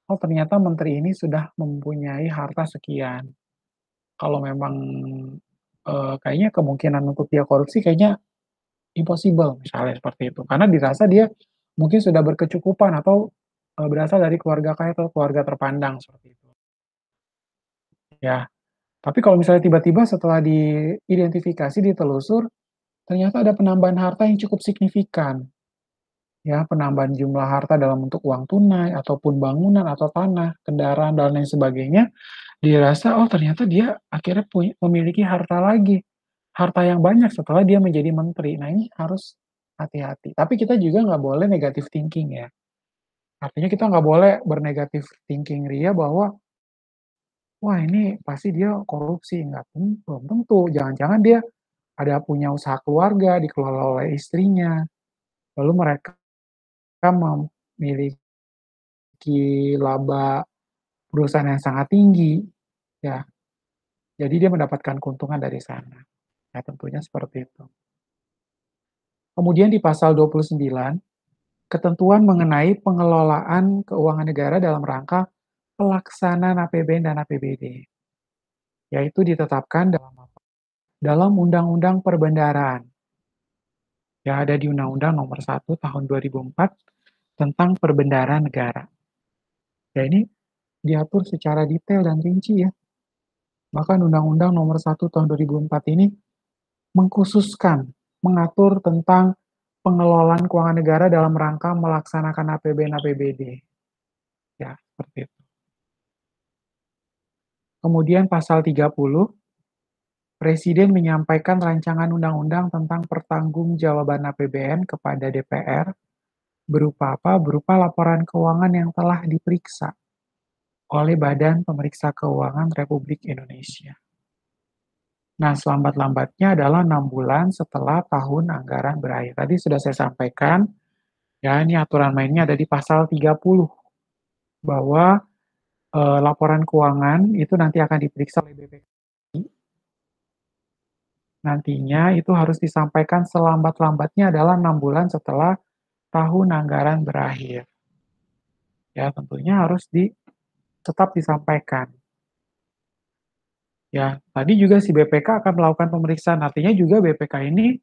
oh ternyata menteri ini sudah mempunyai harta sekian. kalau memang, kayaknya kemungkinan untuk dia korupsi kayaknya impossible, misalnya seperti itu. Karena dirasa dia mungkin sudah berkecukupan atau, berasal dari keluarga kaya atau keluarga terpandang, seperti itu. Ya, tapi kalau misalnya tiba-tiba setelah diidentifikasi, ditelusur, ternyata ada penambahan harta yang cukup signifikan, ya, penambahan jumlah harta dalam bentuk uang tunai, ataupun bangunan atau tanah, kendaraan, dan lain sebagainya, dirasa, oh ternyata dia akhirnya memiliki harta lagi, harta yang banyak setelah dia menjadi menteri. Nah ini harus hati-hati. Tapi kita juga nggak boleh negative thinking ya. Artinya kita nggak boleh bernegatif thinking ria bahwa, wah ini pasti dia korupsi, nggak belum tentu. Jangan-jangan dia ada punya usaha keluarga, dikelola oleh istrinya, lalu mereka memiliki laba perusahaan yang sangat tinggi, ya. Jadi dia mendapatkan keuntungan dari sana. Ya tentunya seperti itu. Kemudian di pasal 29, ketentuan mengenai pengelolaan keuangan negara dalam rangka pelaksanaan APBN dan APBD, yaitu ditetapkan dalam Undang-Undang Perbendaharaan, yang ada di Undang-Undang Nomor 1 Tahun 2004 tentang Perbendaharaan Negara. Ya ini diatur secara detail dan rinci ya. Bahkan Undang-Undang Nomor 1 Tahun 2004 ini mengkhususkan, mengatur tentang pengelolaan keuangan negara dalam rangka melaksanakan APBN-APBD. Ya, seperti itu. Kemudian pasal 30, Presiden menyampaikan rancangan undang-undang tentang pertanggungjawaban APBN kepada DPR berupa apa? Berupa laporan keuangan yang telah diperiksa oleh Badan Pemeriksa Keuangan Republik Indonesia. Nah, selambat-lambatnya adalah 6 bulan setelah tahun anggaran berakhir. Tadi sudah saya sampaikan, ya ini aturan mainnya ada di pasal 30, bahwa laporan keuangan itu nanti akan diperiksa oleh BPK. Nantinya itu harus disampaikan selambat-lambatnya adalah 6 bulan setelah tahun anggaran berakhir. Ya, tentunya harus tetap disampaikan. Ya, tadi juga si BPK akan melakukan pemeriksaan. Artinya juga BPK ini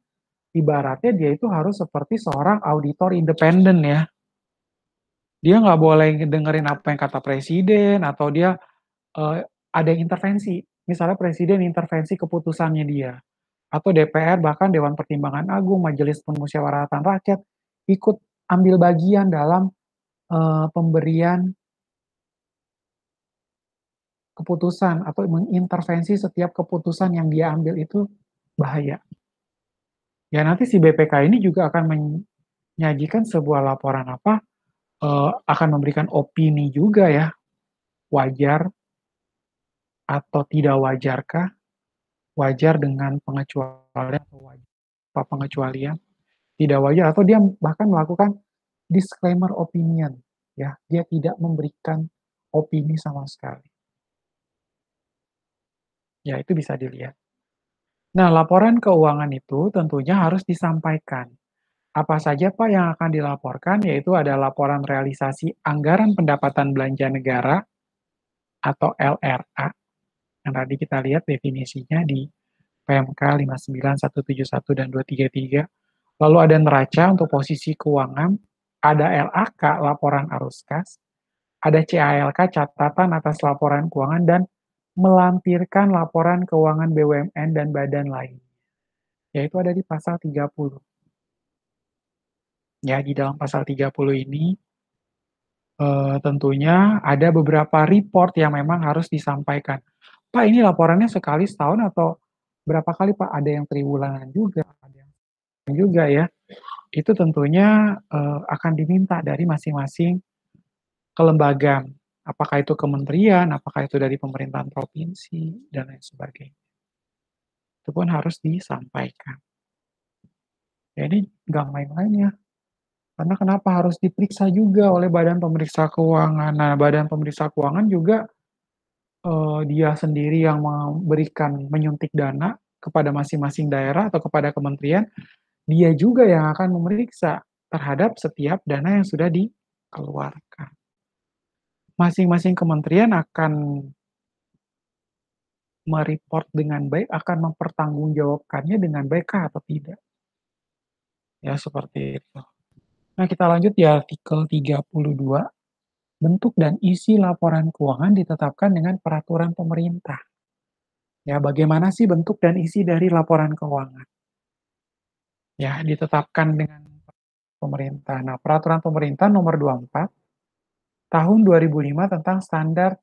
ibaratnya dia itu harus seperti seorang auditor independen ya. Dia nggak boleh dengerin apa yang kata presiden atau dia ada yang intervensi. Misalnya presiden intervensi keputusannya dia, atau DPR bahkan Dewan Pertimbangan Agung, Majelis Permusyawaratan Rakyat ikut ambil bagian dalam pemberian keputusan atau mengintervensi setiap keputusan yang dia ambil itu bahaya. Ya nanti si BPK ini juga akan menyajikan sebuah laporan apa, akan memberikan opini juga ya, wajar atau tidak wajarkah, wajar dengan pengecualian atau wajar apa pengecualian, tidak wajar atau dia bahkan melakukan disclaimer opinion, ya, dia tidak memberikan opini sama sekali. Ya, itu bisa dilihat. Nah, laporan keuangan itu tentunya harus disampaikan. Apa saja Pak yang akan dilaporkan, yaitu ada laporan realisasi anggaran pendapatan belanja negara atau LRA, yang tadi kita lihat definisinya di PMK 59171 dan 233. Lalu ada neraca untuk posisi keuangan, ada LAK, laporan arus kas, ada CALK, catatan atas laporan keuangan, dan melampirkan laporan keuangan BUMN dan badan lain. Yaitu ada di pasal 30. Ya, di dalam pasal 30 ini tentunya ada beberapa report yang memang harus disampaikan. Pak, ini laporannya sekali setahun atau berapa kali Pak? Ada yang triwulan juga, ada yang juga ya. Itu tentunya akan diminta dari masing-masing kelembagaan. Apakah itu kementerian, apakah itu dari pemerintahan provinsi, dan lain sebagainya. Itu pun harus disampaikan. Ya ini nggak main-main ya. Karena kenapa harus diperiksa juga oleh Badan Pemeriksa Keuangan. Nah, Badan Pemeriksa Keuangan juga dia sendiri yang memberikan menyuntik dana kepada masing-masing daerah atau kepada kementerian, dia juga yang akan memeriksa terhadap setiap dana yang sudah dikeluarkan. Masing-masing kementerian akan dengan baik akan mempertanggungjawabkannya dengan baik kah atau tidak? Ya, seperti itu. Nah, kita lanjut di artikel 32. Bentuk dan isi laporan keuangan ditetapkan dengan peraturan pemerintah. Ya, bagaimana sih bentuk dan isi dari laporan keuangan? Ya, ditetapkan dengan pemerintah. Nah, peraturan pemerintah nomor 24 tahun 2005 tentang standar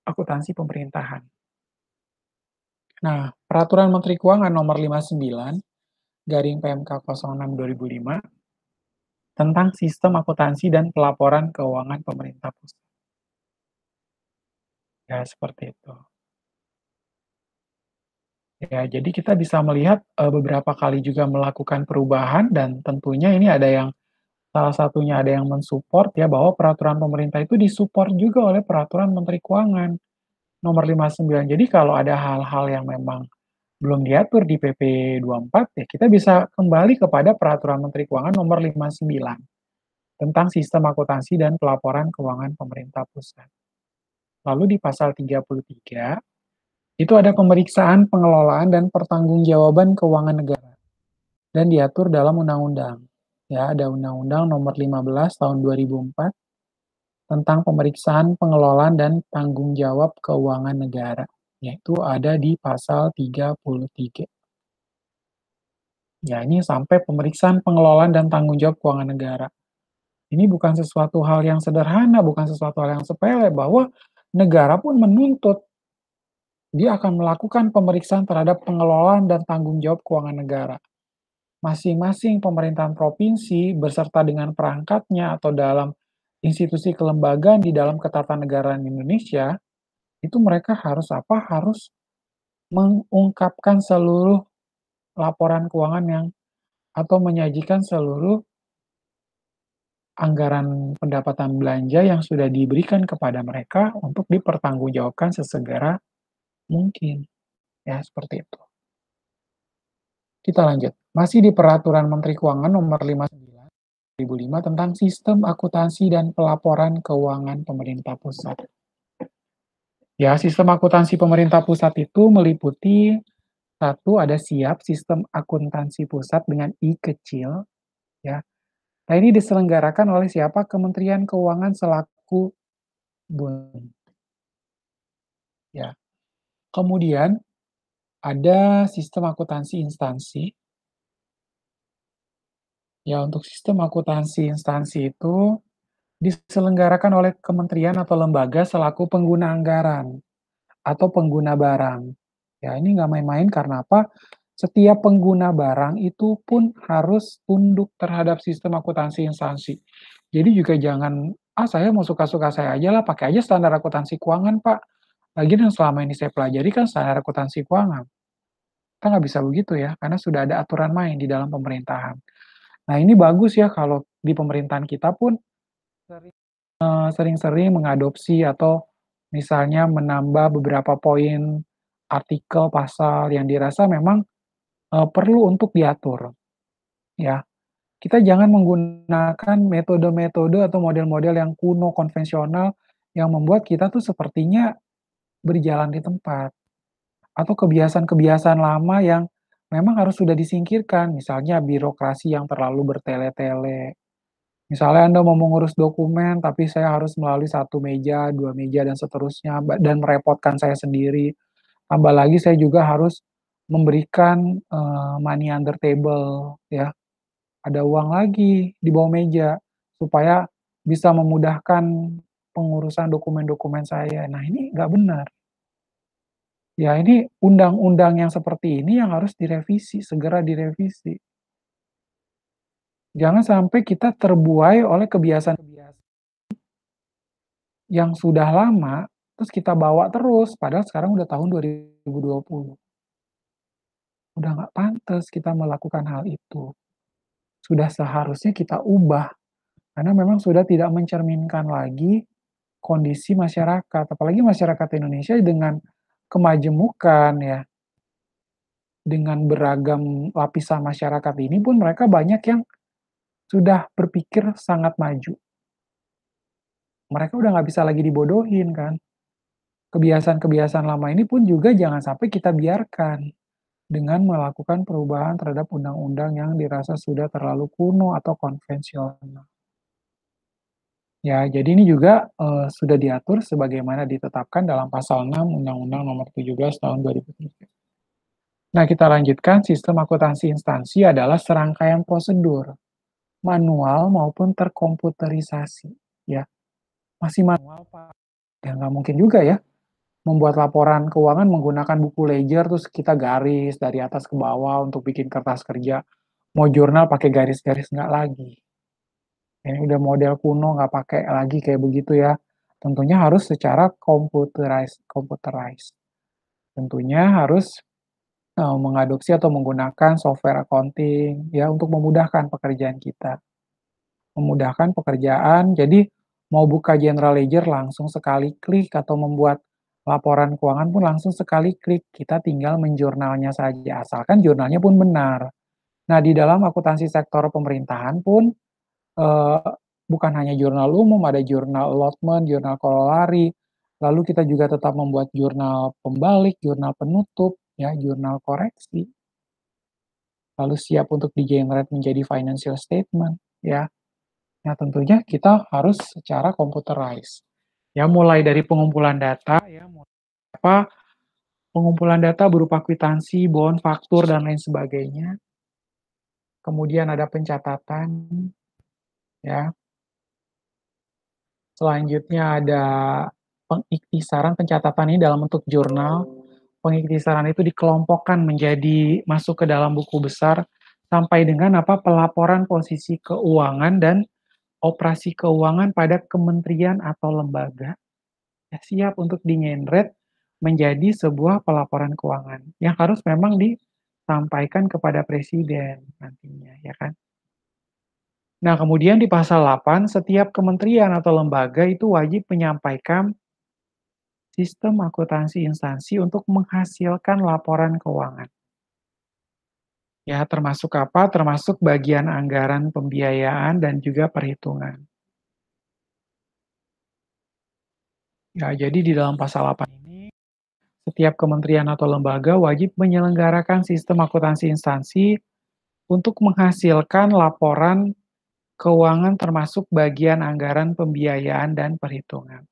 akuntansi pemerintahan. Nah, peraturan Menteri Keuangan nomor 59 garing PMK 06 2005 tentang sistem akuntansi dan pelaporan keuangan pemerintah pusat. Ya, seperti itu. Ya, jadi kita bisa melihat, beberapa kali juga melakukan perubahan dan tentunya ini ada yang salah satunya ada yang mensupport ya bahwa peraturan pemerintah itu disupport juga oleh peraturan Menteri Keuangan nomor 59. Jadi kalau ada hal-hal yang memang belum diatur di PP 24 ya kita bisa kembali kepada peraturan Menteri Keuangan nomor 59 tentang sistem akuntansi dan pelaporan keuangan pemerintah pusat. Lalu di pasal 33 itu ada pemeriksaan, pengelolaan, dan pertanggungjawaban keuangan negara, dan diatur dalam undang-undang. Ya, ada Undang-Undang Nomor 15 Tahun 2004 tentang pemeriksaan, pengelolaan, dan tanggung jawab keuangan negara, yaitu ada di pasal 33. Ya, ini sampai pemeriksaan, pengelolaan, dan tanggung jawab keuangan negara. Ini bukan sesuatu hal yang sederhana, bukan sesuatu hal yang sepele, bahwa negara pun menuntut dia akan melakukan pemeriksaan terhadap pengelolaan dan tanggung jawab keuangan negara. Masing-masing pemerintahan provinsi beserta dengan perangkatnya atau dalam institusi kelembagaan di dalam ketatanegaraan Indonesia, itu mereka harus apa? Harus mengungkapkan seluruh laporan keuangan yang atau menyajikan seluruh anggaran pendapatan belanja yang sudah diberikan kepada mereka untuk dipertanggungjawabkan sesegera mungkin. Ya, seperti itu. Kita lanjut. Masih di Peraturan Menteri Keuangan Nomor 59 2005 tentang Sistem Akuntansi dan Pelaporan Keuangan Pemerintah Pusat. Ya, sistem akuntansi pemerintah pusat itu meliputi satu ada SIAP, Sistem Akuntansi Pusat dengan I kecil, ya. Nah, ini diselenggarakan oleh siapa? Kementerian Keuangan selaku BUN, ya. Kemudian ada sistem akuntansi instansi. Ya, untuk sistem akuntansi instansi itu diselenggarakan oleh kementerian atau lembaga selaku pengguna anggaran atau pengguna barang. Ya, ini nggak main-main karena apa? Setiap pengguna barang itu pun harus tunduk terhadap sistem akuntansi instansi. Jadi juga jangan, "Ah, saya mau suka-suka saya aja lah, pakai aja standar akuntansi keuangan, Pak. Lagian yang selama ini saya pelajari kan standar akuntansi keuangan." Kita nggak bisa begitu ya, karena sudah ada aturan main di dalam pemerintahan. Nah, ini bagus ya kalau di pemerintahan kita pun sering-sering mengadopsi atau misalnya menambah beberapa poin artikel, pasal yang dirasa memang, perlu untuk diatur, ya. Kita jangan menggunakan metode-metode atau model-model yang kuno, konvensional, yang membuat kita tuh sepertinya berjalan di tempat, atau kebiasaan-kebiasaan lama yang memang harus sudah disingkirkan, misalnya birokrasi yang terlalu bertele-tele. Misalnya Anda mau mengurus dokumen, tapi saya harus melalui satu meja, 2 meja, dan seterusnya, dan merepotkan saya sendiri. Tambah lagi saya juga harus memberikan, money under table, ya. Ada uang lagi di bawah meja, supaya bisa memudahkan pengurusan dokumen-dokumen saya. Nah, ini nggak benar. Ya, ini undang-undang yang seperti ini yang harus direvisi, segera direvisi. Jangan sampai kita terbuai oleh kebiasaan-kebiasaan yang sudah lama, terus kita bawa terus, padahal sekarang udah tahun 2020. Udah nggak pantas kita melakukan hal itu. Sudah seharusnya kita ubah, karena memang sudah tidak mencerminkan lagi kondisi masyarakat, apalagi masyarakat Indonesia dengan kemajemukan ya, dengan beragam lapisan masyarakat ini pun mereka banyak yang sudah berpikir sangat maju. Mereka udah nggak bisa lagi dibodohin kan. Kebiasaan-kebiasaan lama ini pun juga jangan sampai kita biarkan dengan melakukan perubahan terhadap undang-undang yang dirasa sudah terlalu kuno atau konvensional. Ya, jadi ini juga, sudah diatur sebagaimana ditetapkan dalam pasal 6 Undang-Undang Nomor 17 Tahun 2003. Nah, kita lanjutkan, sistem akuntansi instansi adalah serangkaian prosedur, manual maupun terkomputerisasi, ya. Masih manual, Pak, ya nggak mungkin juga ya, membuat laporan keuangan menggunakan buku ledger, terus kita garis dari atas ke bawah untuk bikin kertas kerja. Mau jurnal pakai garis-garis, nggak lagi. Ini udah model kuno, nggak pakai lagi kayak begitu ya. Tentunya harus secara computerized. Tentunya harus mengadopsi atau menggunakan software accounting ya untuk memudahkan pekerjaan kita. Memudahkan pekerjaan, jadi mau buka general ledger langsung sekali klik atau membuat laporan keuangan pun langsung sekali klik, kita tinggal menjurnalnya saja, asalkan jurnalnya pun benar. Nah, di dalam akuntansi sektor pemerintahan pun Eee, bukan hanya jurnal umum, ada jurnal allotment, jurnal corollary, lalu kita juga tetap membuat jurnal pembalik, jurnal penutup, ya, jurnal koreksi, lalu siap untuk di-generate menjadi financial statement, ya. Nah, tentunya kita harus secara computerized, ya, mulai dari pengumpulan data, ya, apa, pengumpulan data berupa kwitansi, bond, faktur, dan lain sebagainya, kemudian ada pencatatan, ya. Selanjutnya ada pengiktisaran, pencatatan ini dalam bentuk jurnal. Pengiktisaran itu dikelompokkan menjadi masuk ke dalam buku besar sampai dengan apa, pelaporan posisi keuangan dan operasi keuangan pada kementerian atau lembaga, ya siap untuk di-generate menjadi sebuah pelaporan keuangan yang harus memang disampaikan kepada presiden nantinya, ya kan. Nah, kemudian di pasal 8, setiap kementerian atau lembaga itu wajib menyampaikan sistem akuntansi instansi untuk menghasilkan laporan keuangan. Ya, termasuk apa? Termasuk bagian anggaran pembiayaan dan juga perhitungan. Ya, jadi di dalam pasal 8 ini, setiap kementerian atau lembaga wajib menyelenggarakan sistem akuntansi instansi untuk menghasilkan laporan keuangan termasuk bagian anggaran pembiayaan dan perhitungan.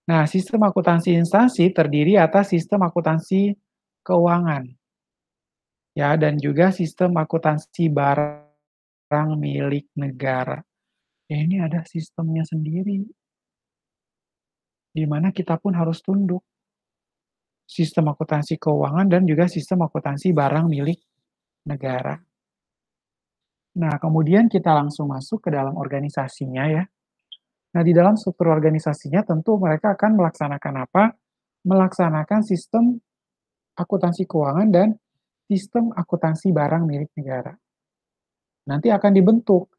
Nah, sistem akuntansi instansi terdiri atas sistem akuntansi keuangan, ya, dan juga sistem akuntansi barang milik negara. Ya, ini ada sistemnya sendiri, di mana kita pun harus tunduk. Sistem akuntansi keuangan dan juga sistem akuntansi barang milik negara. Nah, kemudian kita langsung masuk ke dalam organisasinya ya. Nah, di dalam struktur organisasinya tentu mereka akan melaksanakan apa? Melaksanakan sistem akuntansi keuangan dan sistem akuntansi barang milik negara. Nanti akan dibentuk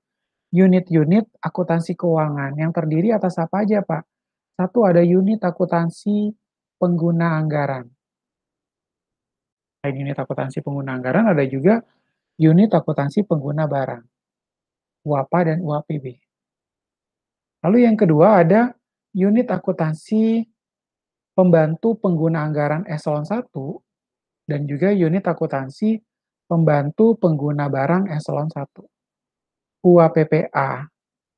unit-unit akuntansi keuangan yang terdiri atas apa aja, Pak? Satu, ada unit akuntansi pengguna anggaran. Selain unit akuntansi pengguna anggaran, ada juga unit akuntansi pengguna barang, UAPA dan UAPB. Lalu yang kedua ada unit akuntansi pembantu pengguna anggaran eselon 1 dan juga unit akuntansi pembantu pengguna barang eselon 1. UAPPA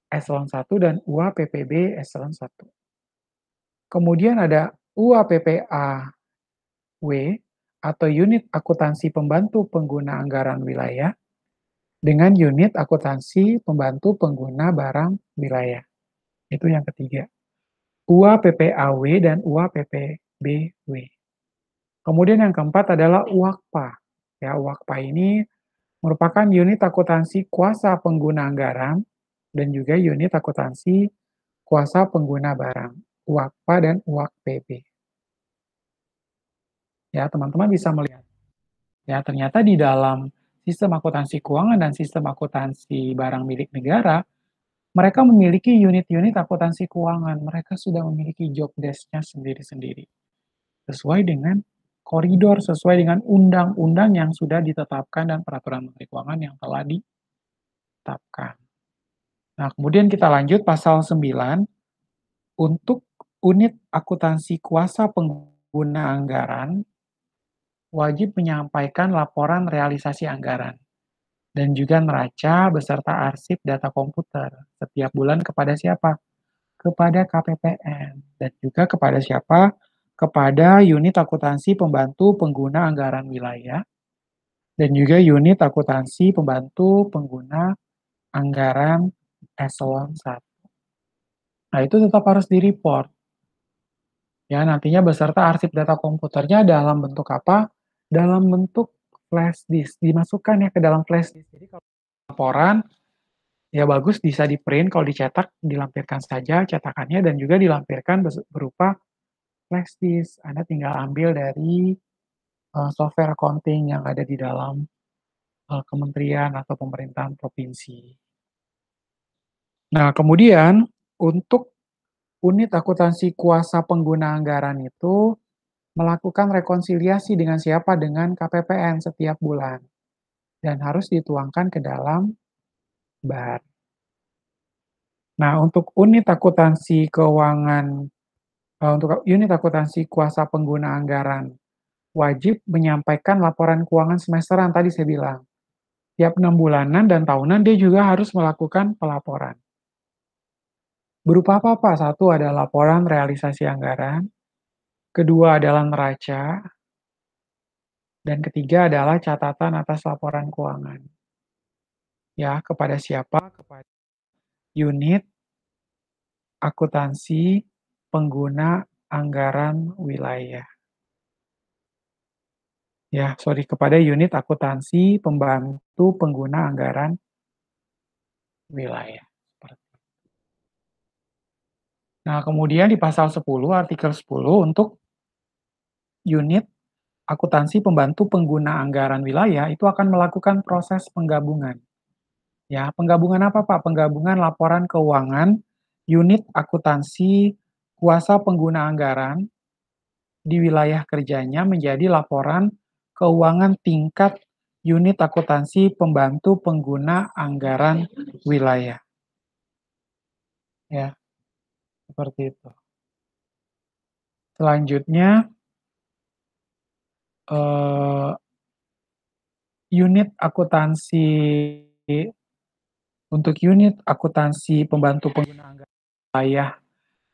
eselon 1 dan UAPPB eselon 1. Kemudian ada UAPPA-W atau unit akuntansi pembantu pengguna anggaran wilayah dengan unit akuntansi pembantu pengguna barang wilayah. Itu yang ketiga. UAPPAW dan UAPPBW. Kemudian yang keempat adalah UAKPA. Ya, UAKPA ini merupakan unit akuntansi kuasa pengguna anggaran dan juga unit akuntansi kuasa pengguna barang, UAKPA dan UAKPB. Ya, teman-teman bisa melihat. Ya, ternyata di dalam sistem akuntansi keuangan dan sistem akuntansi barang milik negara, mereka memiliki unit-unit akuntansi keuangan. Mereka sudah memiliki job desk-nya sendiri-sendiri. Sesuai dengan koridor, sesuai dengan undang-undang yang sudah ditetapkan dan peraturan menteri keuangan yang telah ditetapkan. Nah, kemudian kita lanjut pasal 9. Untuk unit akuntansi kuasa pengguna anggaran wajib menyampaikan laporan realisasi anggaran dan juga neraca beserta arsip data komputer setiap bulan kepada siapa? Kepada KPPN dan juga kepada siapa? Kepada unit akuntansi pembantu pengguna anggaran wilayah dan juga unit akuntansi pembantu pengguna anggaran eselon 1. Nah, itu tetap harus di-report. Ya, nantinya beserta arsip data komputernya dalam bentuk apa? Dalam bentuk flash disk, dimasukkan ya ke dalam flash disk. Jadi kalau laporan, ya bagus bisa di-print, kalau dicetak, dilampirkan saja cetakannya dan juga dilampirkan berupa flash disk. Anda tinggal ambil dari software accounting yang ada di dalam kementerian atau pemerintahan provinsi. Nah, kemudian untuk unit akuntansi kuasa pengguna anggaran itu melakukan rekonsiliasi dengan siapa? Dengan KPPN setiap bulan. Dan harus dituangkan ke dalam BAR. Nah, untuk unit akuntansi keuangan, untuk unit akuntansi kuasa pengguna anggaran, wajib menyampaikan laporan keuangan semesteran, tadi saya bilang. Tiap 6 bulanan dan tahunan dia juga harus melakukan pelaporan. Berupa apa, Pak? Satu adalah laporan realisasi anggaran, kedua adalah neraca, dan ketiga adalah catatan atas laporan keuangan. Ya, kepada siapa? Kepada unit akuntansi pengguna anggaran wilayah. Ya, sorry, kepada unit akuntansi pembantu pengguna anggaran wilayah. Nah, kemudian di pasal 10, artikel 10 untuk unit akuntansi pembantu pengguna anggaran wilayah itu akan melakukan proses penggabungan. Ya, penggabungan apa, Pak? Penggabungan laporan keuangan unit akuntansi kuasa pengguna anggaran di wilayah kerjanya menjadi laporan keuangan tingkat unit akuntansi pembantu pengguna anggaran wilayah. Ya, seperti itu. Selanjutnya, unit akuntansi untuk unit akuntansi pembantu pengguna anggaran wilayah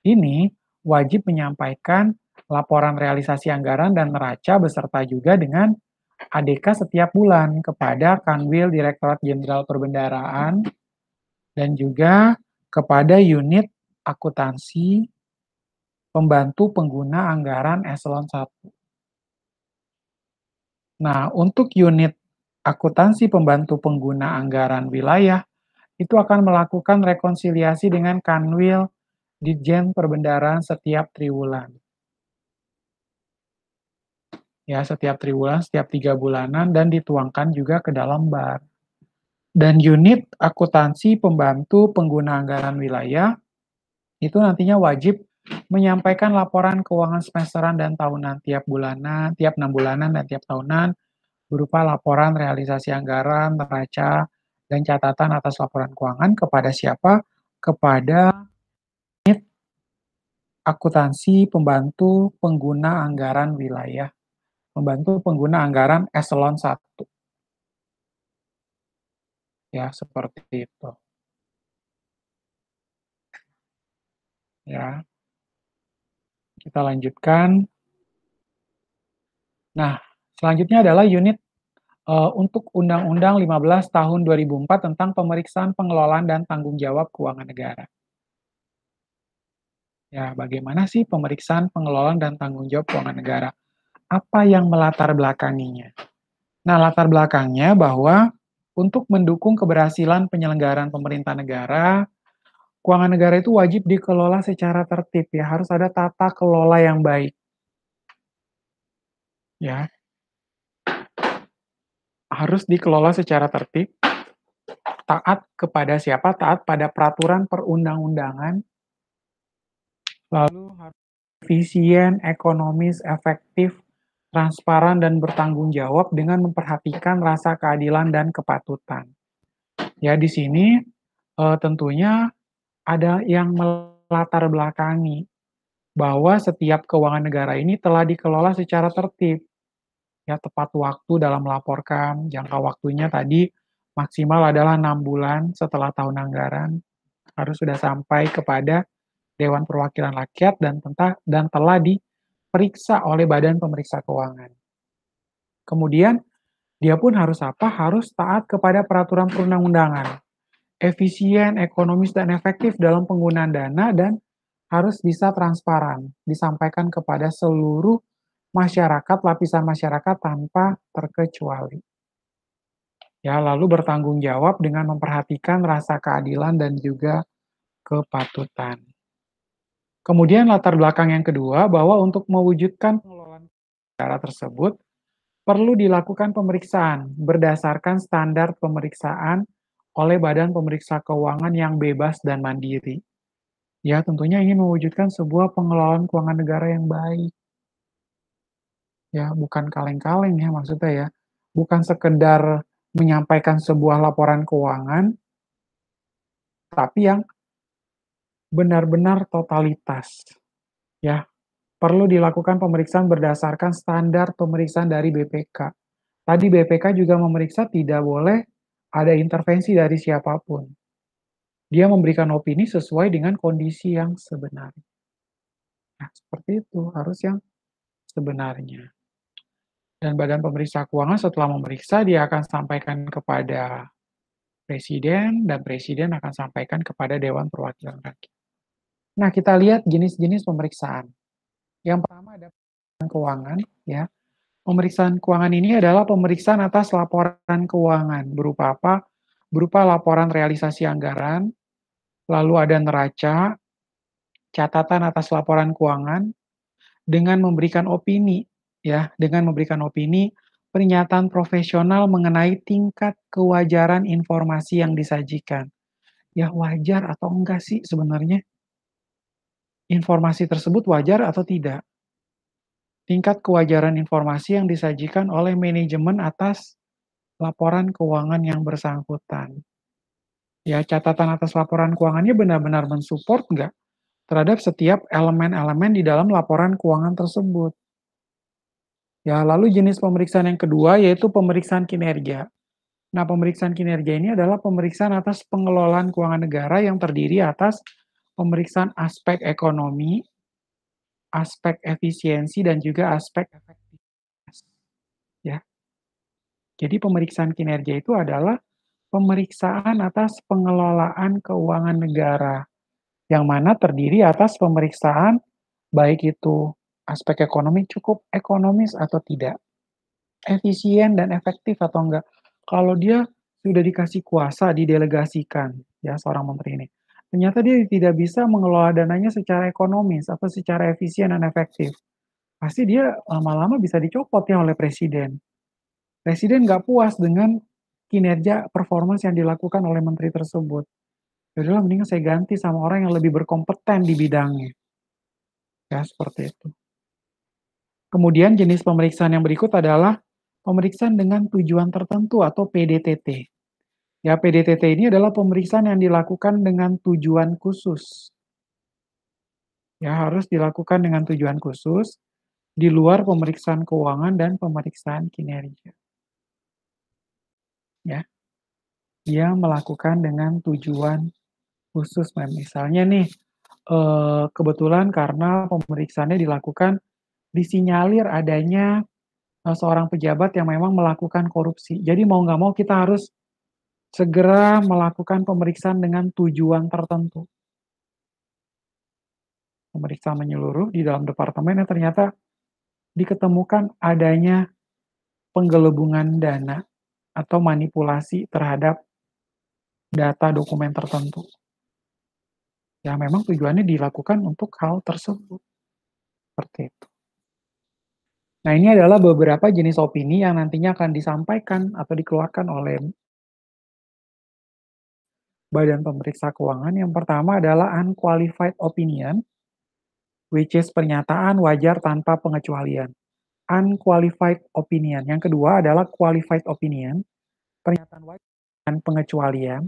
ini wajib menyampaikan laporan realisasi anggaran dan neraca beserta juga dengan ADK setiap bulan kepada Kanwil Direktorat Jenderal Perbendaharaan dan juga kepada unit akuntansi pembantu pengguna anggaran eselon 1. Nah, untuk unit akuntansi pembantu pengguna anggaran wilayah itu akan melakukan rekonsiliasi dengan Kanwil Ditjen Perbendaharaan setiap triwulan. Ya, setiap triwulan, setiap 3 bulanan, dan dituangkan juga ke dalam BAR. Dan unit akuntansi pembantu pengguna anggaran wilayah itu nantinya wajib menyampaikan laporan keuangan semesteran dan tahunan tiap bulanan, tiap 6 bulanan, dan tiap tahunan berupa laporan realisasi anggaran, neraca, dan catatan atas laporan keuangan kepada siapa? Kepada unit akuntansi pembantu pengguna anggaran wilayah, pembantu pengguna anggaran eselon 1. Ya, seperti itu. Ya, kita lanjutkan. Nah, selanjutnya adalah unit untuk Undang-Undang 15 tahun 2004 tentang pemeriksaan pengelolaan dan tanggung jawab keuangan negara. Ya, bagaimana sih pemeriksaan pengelolaan dan tanggung jawab keuangan negara? Apa yang melatar belakanginya? Nah, latar belakangnya bahwa untuk mendukung keberhasilan penyelenggaraan pemerintah negara, keuangan negara itu wajib dikelola secara tertib ya, harus ada tata kelola yang baik. Ya, harus dikelola secara tertib, taat kepada siapa? Taat pada peraturan perundang-undangan, lalu harus efisien, ekonomis, efektif, transparan, dan bertanggung jawab dengan memperhatikan rasa keadilan dan kepatutan. Ya, di sini tentunya ada yang melatar belakangi bahwa setiap keuangan negara ini telah dikelola secara tertib, ya tepat waktu dalam melaporkan, jangka waktunya tadi maksimal adalah 6 bulan setelah tahun anggaran, harus sudah sampai kepada Dewan Perwakilan Rakyat dan telah diperiksa oleh Badan Pemeriksa Keuangan. Kemudian dia pun harus apa? Harus taat kepada peraturan perundang-undangan, efisien, ekonomis, dan efektif dalam penggunaan dana, dan harus bisa transparan, disampaikan kepada seluruh masyarakat, lapisan masyarakat tanpa terkecuali. Ya, lalu bertanggung jawab dengan memperhatikan rasa keadilan dan juga kepatutan. Kemudian latar belakang yang kedua, bahwa untuk mewujudkan pengelolaan negara tersebut, perlu dilakukan pemeriksaan berdasarkan standar pemeriksaan oleh Badan Pemeriksa Keuangan yang bebas dan mandiri. Ya, tentunya ingin mewujudkan sebuah pengelolaan keuangan negara yang baik. Ya, bukan kaleng-kaleng ya maksudnya ya. Bukan sekedar menyampaikan sebuah laporan keuangan, tapi yang benar-benar totalitas. Ya, perlu dilakukan pemeriksaan berdasarkan standar pemeriksaan dari BPK. Tadi BPK juga memeriksa tidak boleh ada intervensi dari siapapun. Dia memberikan opini sesuai dengan kondisi yang sebenarnya. Nah, seperti itu, harus yang sebenarnya. Dan Badan Pemeriksa Keuangan setelah memeriksa, dia akan sampaikan kepada Presiden, dan Presiden akan sampaikan kepada Dewan Perwakilan Rakyat. Nah, kita lihat jenis-jenis pemeriksaan. Yang pertama ada pemeriksaan keuangan, ya. Pemeriksaan keuangan ini adalah pemeriksaan atas laporan keuangan. Berupa apa? Berupa laporan realisasi anggaran, lalu ada neraca, catatan atas laporan keuangan, dengan memberikan opini, ya, dengan memberikan opini, pernyataan profesional mengenai tingkat kewajaran informasi yang disajikan. Ya, wajar atau enggak sih sebenarnya? Informasi tersebut wajar atau tidak? Tingkat kewajaran informasi yang disajikan oleh manajemen atas laporan keuangan yang bersangkutan. Ya, catatan atas laporan keuangannya benar-benar mensupport nggak terhadap setiap elemen-elemen di dalam laporan keuangan tersebut. Ya, lalu jenis pemeriksaan yang kedua yaitu pemeriksaan kinerja. Nah, pemeriksaan kinerja ini adalah pemeriksaan atas pengelolaan keuangan negara yang terdiri atas pemeriksaan aspek ekonomi, aspek efisiensi, dan juga aspek efektivitas. Ya, jadi pemeriksaan kinerja itu adalah pemeriksaan atas pengelolaan keuangan negara, yang mana terdiri atas pemeriksaan baik itu aspek ekonomi cukup ekonomis atau tidak, efisien dan efektif atau enggak. Kalau dia sudah dikasih kuasa, didelegasikan, ya seorang menteri ini, ternyata dia tidak bisa mengelola dananya secara ekonomis atau secara efisien dan efektif, pasti dia lama-lama bisa dicopot ya oleh presiden. Presiden nggak puas dengan kinerja performance yang dilakukan oleh menteri tersebut. Ya udahlah, mendingan saya ganti sama orang yang lebih berkompeten di bidangnya. Ya, seperti itu. Kemudian jenis pemeriksaan yang berikut adalah pemeriksaan dengan tujuan tertentu atau PDTT. Ya, PDTT ini adalah pemeriksaan yang dilakukan dengan tujuan khusus. Ya, harus dilakukan dengan tujuan khusus di luar pemeriksaan keuangan dan pemeriksaan kinerja. Ya, dia melakukan dengan tujuan khusus. Misalnya nih, kebetulan karena pemeriksaannya dilakukan disinyalir adanya seorang pejabat yang memang melakukan korupsi. Jadi mau nggak mau kita harus segera melakukan pemeriksaan dengan tujuan tertentu. Pemeriksaan menyeluruh di dalam departemen yang ternyata diketemukan adanya penggelembungan dana atau manipulasi terhadap data dokumen tertentu. Ya memang tujuannya dilakukan untuk hal tersebut. Seperti itu. Nah, ini adalah beberapa jenis opini yang nantinya akan disampaikan atau dikeluarkan oleh Badan Pemeriksa Keuangan. Yang pertama adalah unqualified opinion, which is pernyataan wajar tanpa pengecualian. Unqualified opinion. Yang kedua adalah qualified opinion, pernyataan wajar dengan pengecualian.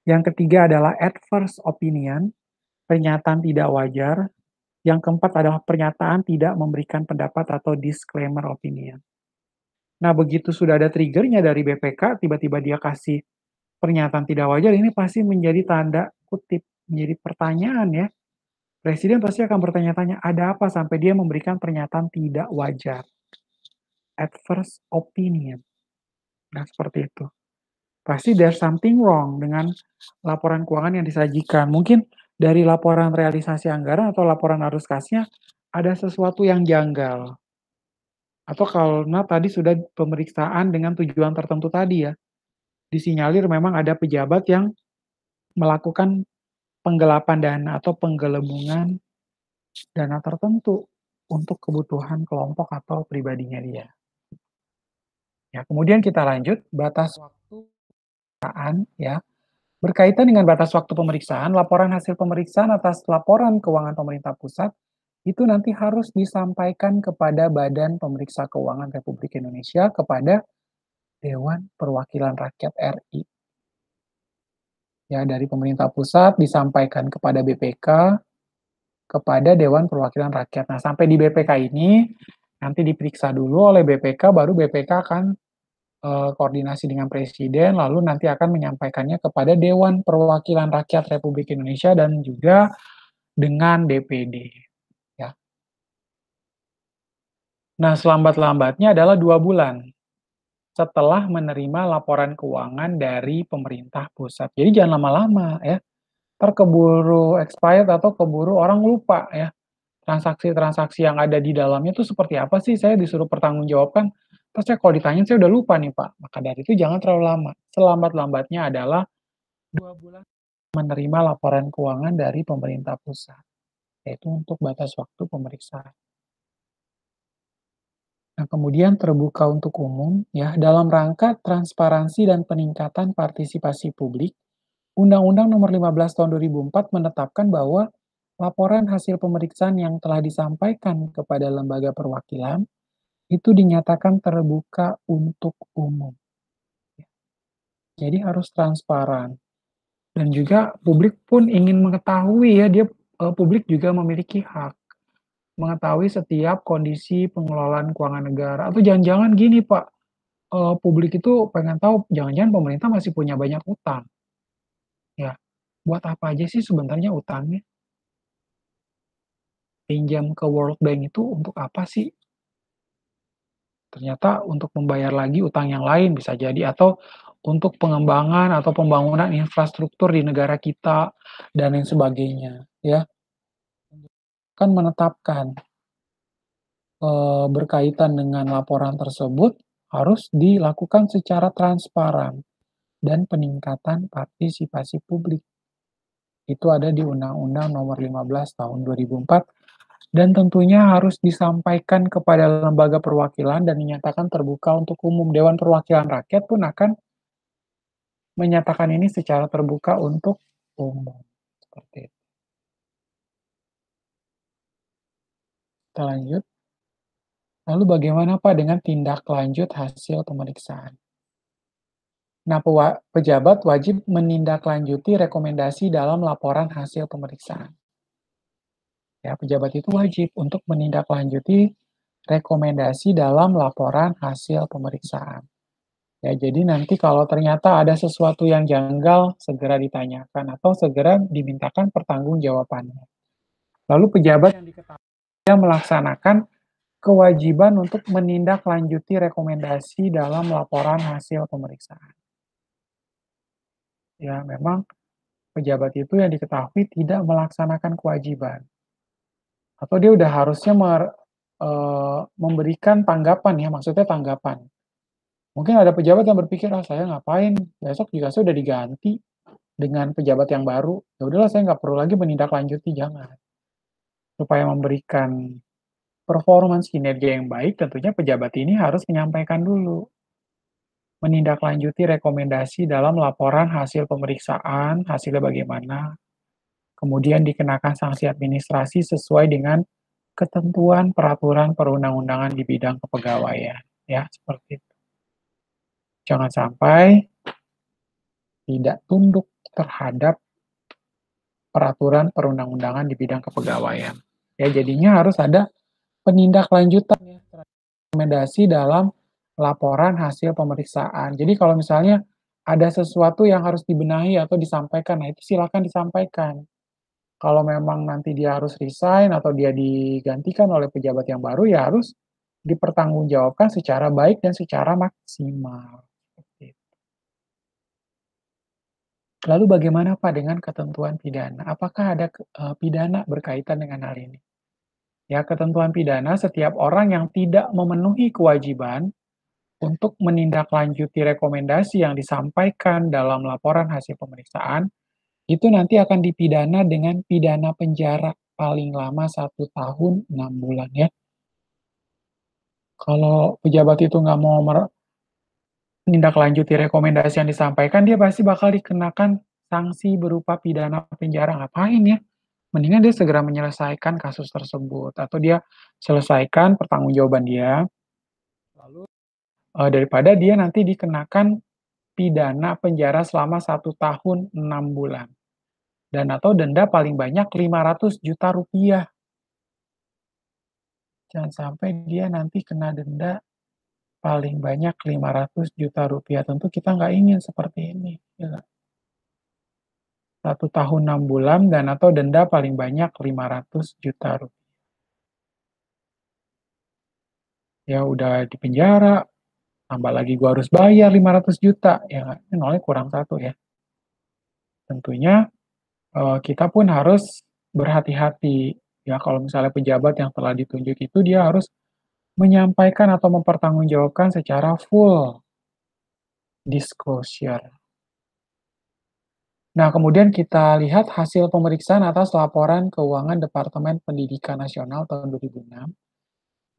Yang ketiga adalah adverse opinion, pernyataan tidak wajar. Yang keempat adalah pernyataan tidak memberikan pendapat atau disclaimer opinion. Nah, begitu sudah ada triggernya dari BPK, tiba-tiba dia kasih pernyataan tidak wajar, ini pasti menjadi tanda kutip, menjadi pertanyaan ya. Presiden pasti akan bertanya-tanya, ada apa sampai dia memberikan pernyataan tidak wajar? Adverse opinion. Nah, seperti itu. Pasti there's something wrong dengan laporan keuangan yang disajikan. Mungkin dari laporan realisasi anggaran atau laporan arus kasnya ada sesuatu yang janggal. Atau karena tadi sudah pemeriksaan dengan tujuan tertentu tadi ya. Disinyalir memang ada pejabat yang melakukan penggelapan dana atau penggelembungan dana tertentu untuk kebutuhan kelompok atau pribadinya dia. Ya, kemudian kita lanjut batas waktu pemeriksaan ya. Berkaitan dengan batas waktu pemeriksaan, laporan hasil pemeriksaan atas laporan keuangan pemerintah pusat itu nanti harus disampaikan kepada Badan Pemeriksa Keuangan Republik Indonesia kepada Dewan Perwakilan Rakyat RI. Ya, dari pemerintah pusat disampaikan kepada BPK, kepada Dewan Perwakilan Rakyat. Nah, sampai di BPK ini nanti diperiksa dulu oleh BPK, baru BPK akan koordinasi dengan Presiden, lalu nanti akan menyampaikannya kepada Dewan Perwakilan Rakyat Republik Indonesia dan juga dengan DPD. Ya. Nah, selambat-lambatnya adalah 2 bulan setelah menerima laporan keuangan dari pemerintah pusat. Jadi jangan lama-lama ya, terkeburu expired atau keburu orang lupa ya. Transaksi-transaksi yang ada di dalamnya itu seperti apa sih, saya disuruh pertanggungjawabkan, terus saya kalau ditanya saya udah lupa nih Pak. Maka dari itu jangan terlalu lama. Selambat-lambatnya adalah 2 bulan menerima laporan keuangan dari pemerintah pusat, yaitu untuk batas waktu pemeriksaan. Nah, kemudian terbuka untuk umum, ya, dalam rangka transparansi dan peningkatan partisipasi publik, Undang-Undang Nomor 15 Tahun 2004 menetapkan bahwa laporan hasil pemeriksaan yang telah disampaikan kepada lembaga perwakilan itu dinyatakan terbuka untuk umum. Jadi harus transparan. Dan juga publik pun ingin mengetahui ya, publik juga memiliki hak mengetahui setiap kondisi pengelolaan keuangan negara. Atau jangan-jangan gini Pak, publik itu pengen tahu jangan-jangan pemerintah masih punya banyak utang, ya. Buat apa aja sih sebenarnya utangnya? Pinjam ke World Bank itu untuk apa sih? Ternyata untuk membayar lagi utang yang lain bisa jadi, atau untuk pengembangan atau pembangunan infrastruktur di negara kita dan lain sebagainya, ya. Kan menetapkan berkaitan dengan laporan tersebut harus dilakukan secara transparan dan peningkatan partisipasi publik. Itu ada di Undang-Undang Nomor 15 Tahun 2004 dan tentunya harus disampaikan kepada lembaga perwakilan dan dinyatakan terbuka untuk umum. Dewan Perwakilan Rakyat pun akan menyatakan ini secara terbuka untuk umum. Seperti itu. Kita lanjut. Lalu bagaimana Pak dengan tindak lanjut hasil pemeriksaan? Nah, pejabat wajib menindaklanjuti rekomendasi dalam laporan hasil pemeriksaan. Ya, pejabat itu wajib untuk menindaklanjuti rekomendasi dalam laporan hasil pemeriksaan. Ya, jadi nanti kalau ternyata ada sesuatu yang janggal, segera ditanyakan atau segera dimintakan pertanggungjawabannya. Lalu pejabat yang diketahui melaksanakan kewajiban untuk menindaklanjuti rekomendasi dalam laporan hasil pemeriksaan. Ya, memang pejabat itu yang diketahui tidak melaksanakan kewajiban. Atau dia udah harusnya memberikan tanggapan ya, maksudnya tanggapan. Mungkin ada pejabat yang berpikir, "Ah, saya ngapain, besok juga saya udah diganti dengan pejabat yang baru, ya udahlah saya nggak perlu lagi menindaklanjuti," jangan. Supaya memberikan performance kinerja yang baik, tentunya pejabat ini harus menyampaikan dulu, menindaklanjuti rekomendasi dalam laporan hasil pemeriksaan, hasilnya bagaimana, kemudian dikenakan sanksi administrasi sesuai dengan ketentuan peraturan perundang-undangan di bidang kepegawaian, ya, seperti itu. Jangan sampai tidak tunduk terhadap peraturan perundang-undangan di bidang kepegawaian. Ya, jadinya harus ada penindaklanjutan ya, rekomendasi dalam laporan hasil pemeriksaan. Jadi kalau misalnya ada sesuatu yang harus dibenahi atau disampaikan, nah itu silakan disampaikan. Kalau memang nanti dia harus resign atau dia digantikan oleh pejabat yang baru, ya harus dipertanggungjawabkan secara baik dan secara maksimal. Seperti itu. Lalu bagaimana Pak dengan ketentuan pidana? Apakah ada pidana berkaitan dengan hal ini? Ya, ketentuan pidana setiap orang yang tidak memenuhi kewajiban untuk menindaklanjuti rekomendasi yang disampaikan dalam laporan hasil pemeriksaan, itu nanti akan dipidana dengan pidana penjara paling lama 1 tahun 6 bulan ya. Kalau pejabat itu nggak mau menindaklanjuti rekomendasi yang disampaikan, dia pasti bakal dikenakan sanksi berupa pidana penjara. Ngapain ya? Mendingan dia segera menyelesaikan kasus tersebut, atau dia selesaikan pertanggungjawaban dia, lalu daripada dia nanti dikenakan pidana penjara selama 1 tahun 6 bulan. Dan atau denda paling banyak 500 juta rupiah. Jangan sampai dia nanti kena denda paling banyak 500 juta rupiah. Tentu kita nggak ingin seperti ini. Ya nggak? 1 tahun 6 bulan dan atau denda paling banyak 500 juta rupiah. Ya udah di penjara, tambah lagi gua harus bayar 500 juta. Ya nggak? Ini nolnya kurang satu ya. Tentunya kita pun harus berhati-hati. Ya kalau misalnya pejabat yang telah ditunjuk itu dia harus menyampaikan atau mempertanggungjawabkan secara full disclosure. Nah, kemudian kita lihat hasil pemeriksaan atas laporan keuangan Departemen Pendidikan Nasional tahun 2006.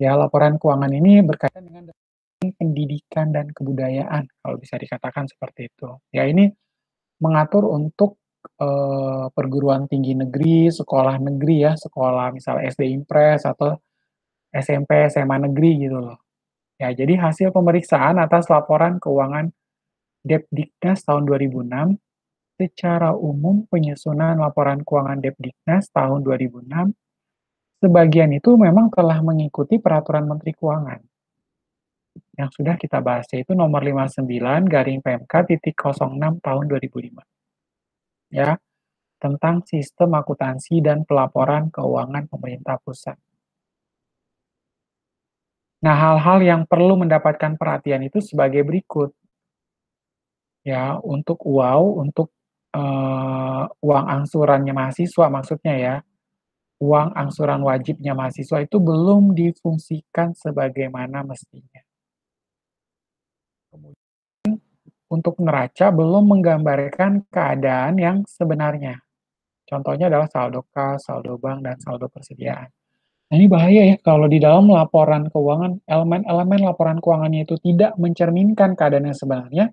Ya, laporan keuangan ini berkaitan dengan pendidikan dan kebudayaan, kalau bisa dikatakan seperti itu. Ya, ini mengatur untuk perguruan tinggi negeri, sekolah negeri ya, sekolah misalnya SD Impres atau SMP, SMA negeri gitu loh. Ya, jadi hasil pemeriksaan atas laporan keuangan Depdiknas tahun 2006, secara umum penyusunan laporan keuangan Depdiknas tahun 2006, sebagian itu memang telah mengikuti peraturan Menteri Keuangan yang sudah kita bahas, yaitu nomor 59 garing PMK titik 06 tahun 2005. Ya, tentang sistem akuntansi dan pelaporan keuangan pemerintah pusat. Nah, hal-hal yang perlu mendapatkan perhatian itu sebagai berikut. Ya, untuk untuk uang angsurannya mahasiswa maksudnya ya, uang angsuran wajibnya mahasiswa itu belum difungsikan sebagaimana mestinya. Kemudian untuk neraca belum menggambarkan keadaan yang sebenarnya. Contohnya adalah saldo kas, saldo bank, dan saldo persediaan. Nah, ini bahaya ya kalau di dalam laporan keuangan, elemen-elemen laporan keuangannya itu tidak mencerminkan keadaan yang sebenarnya,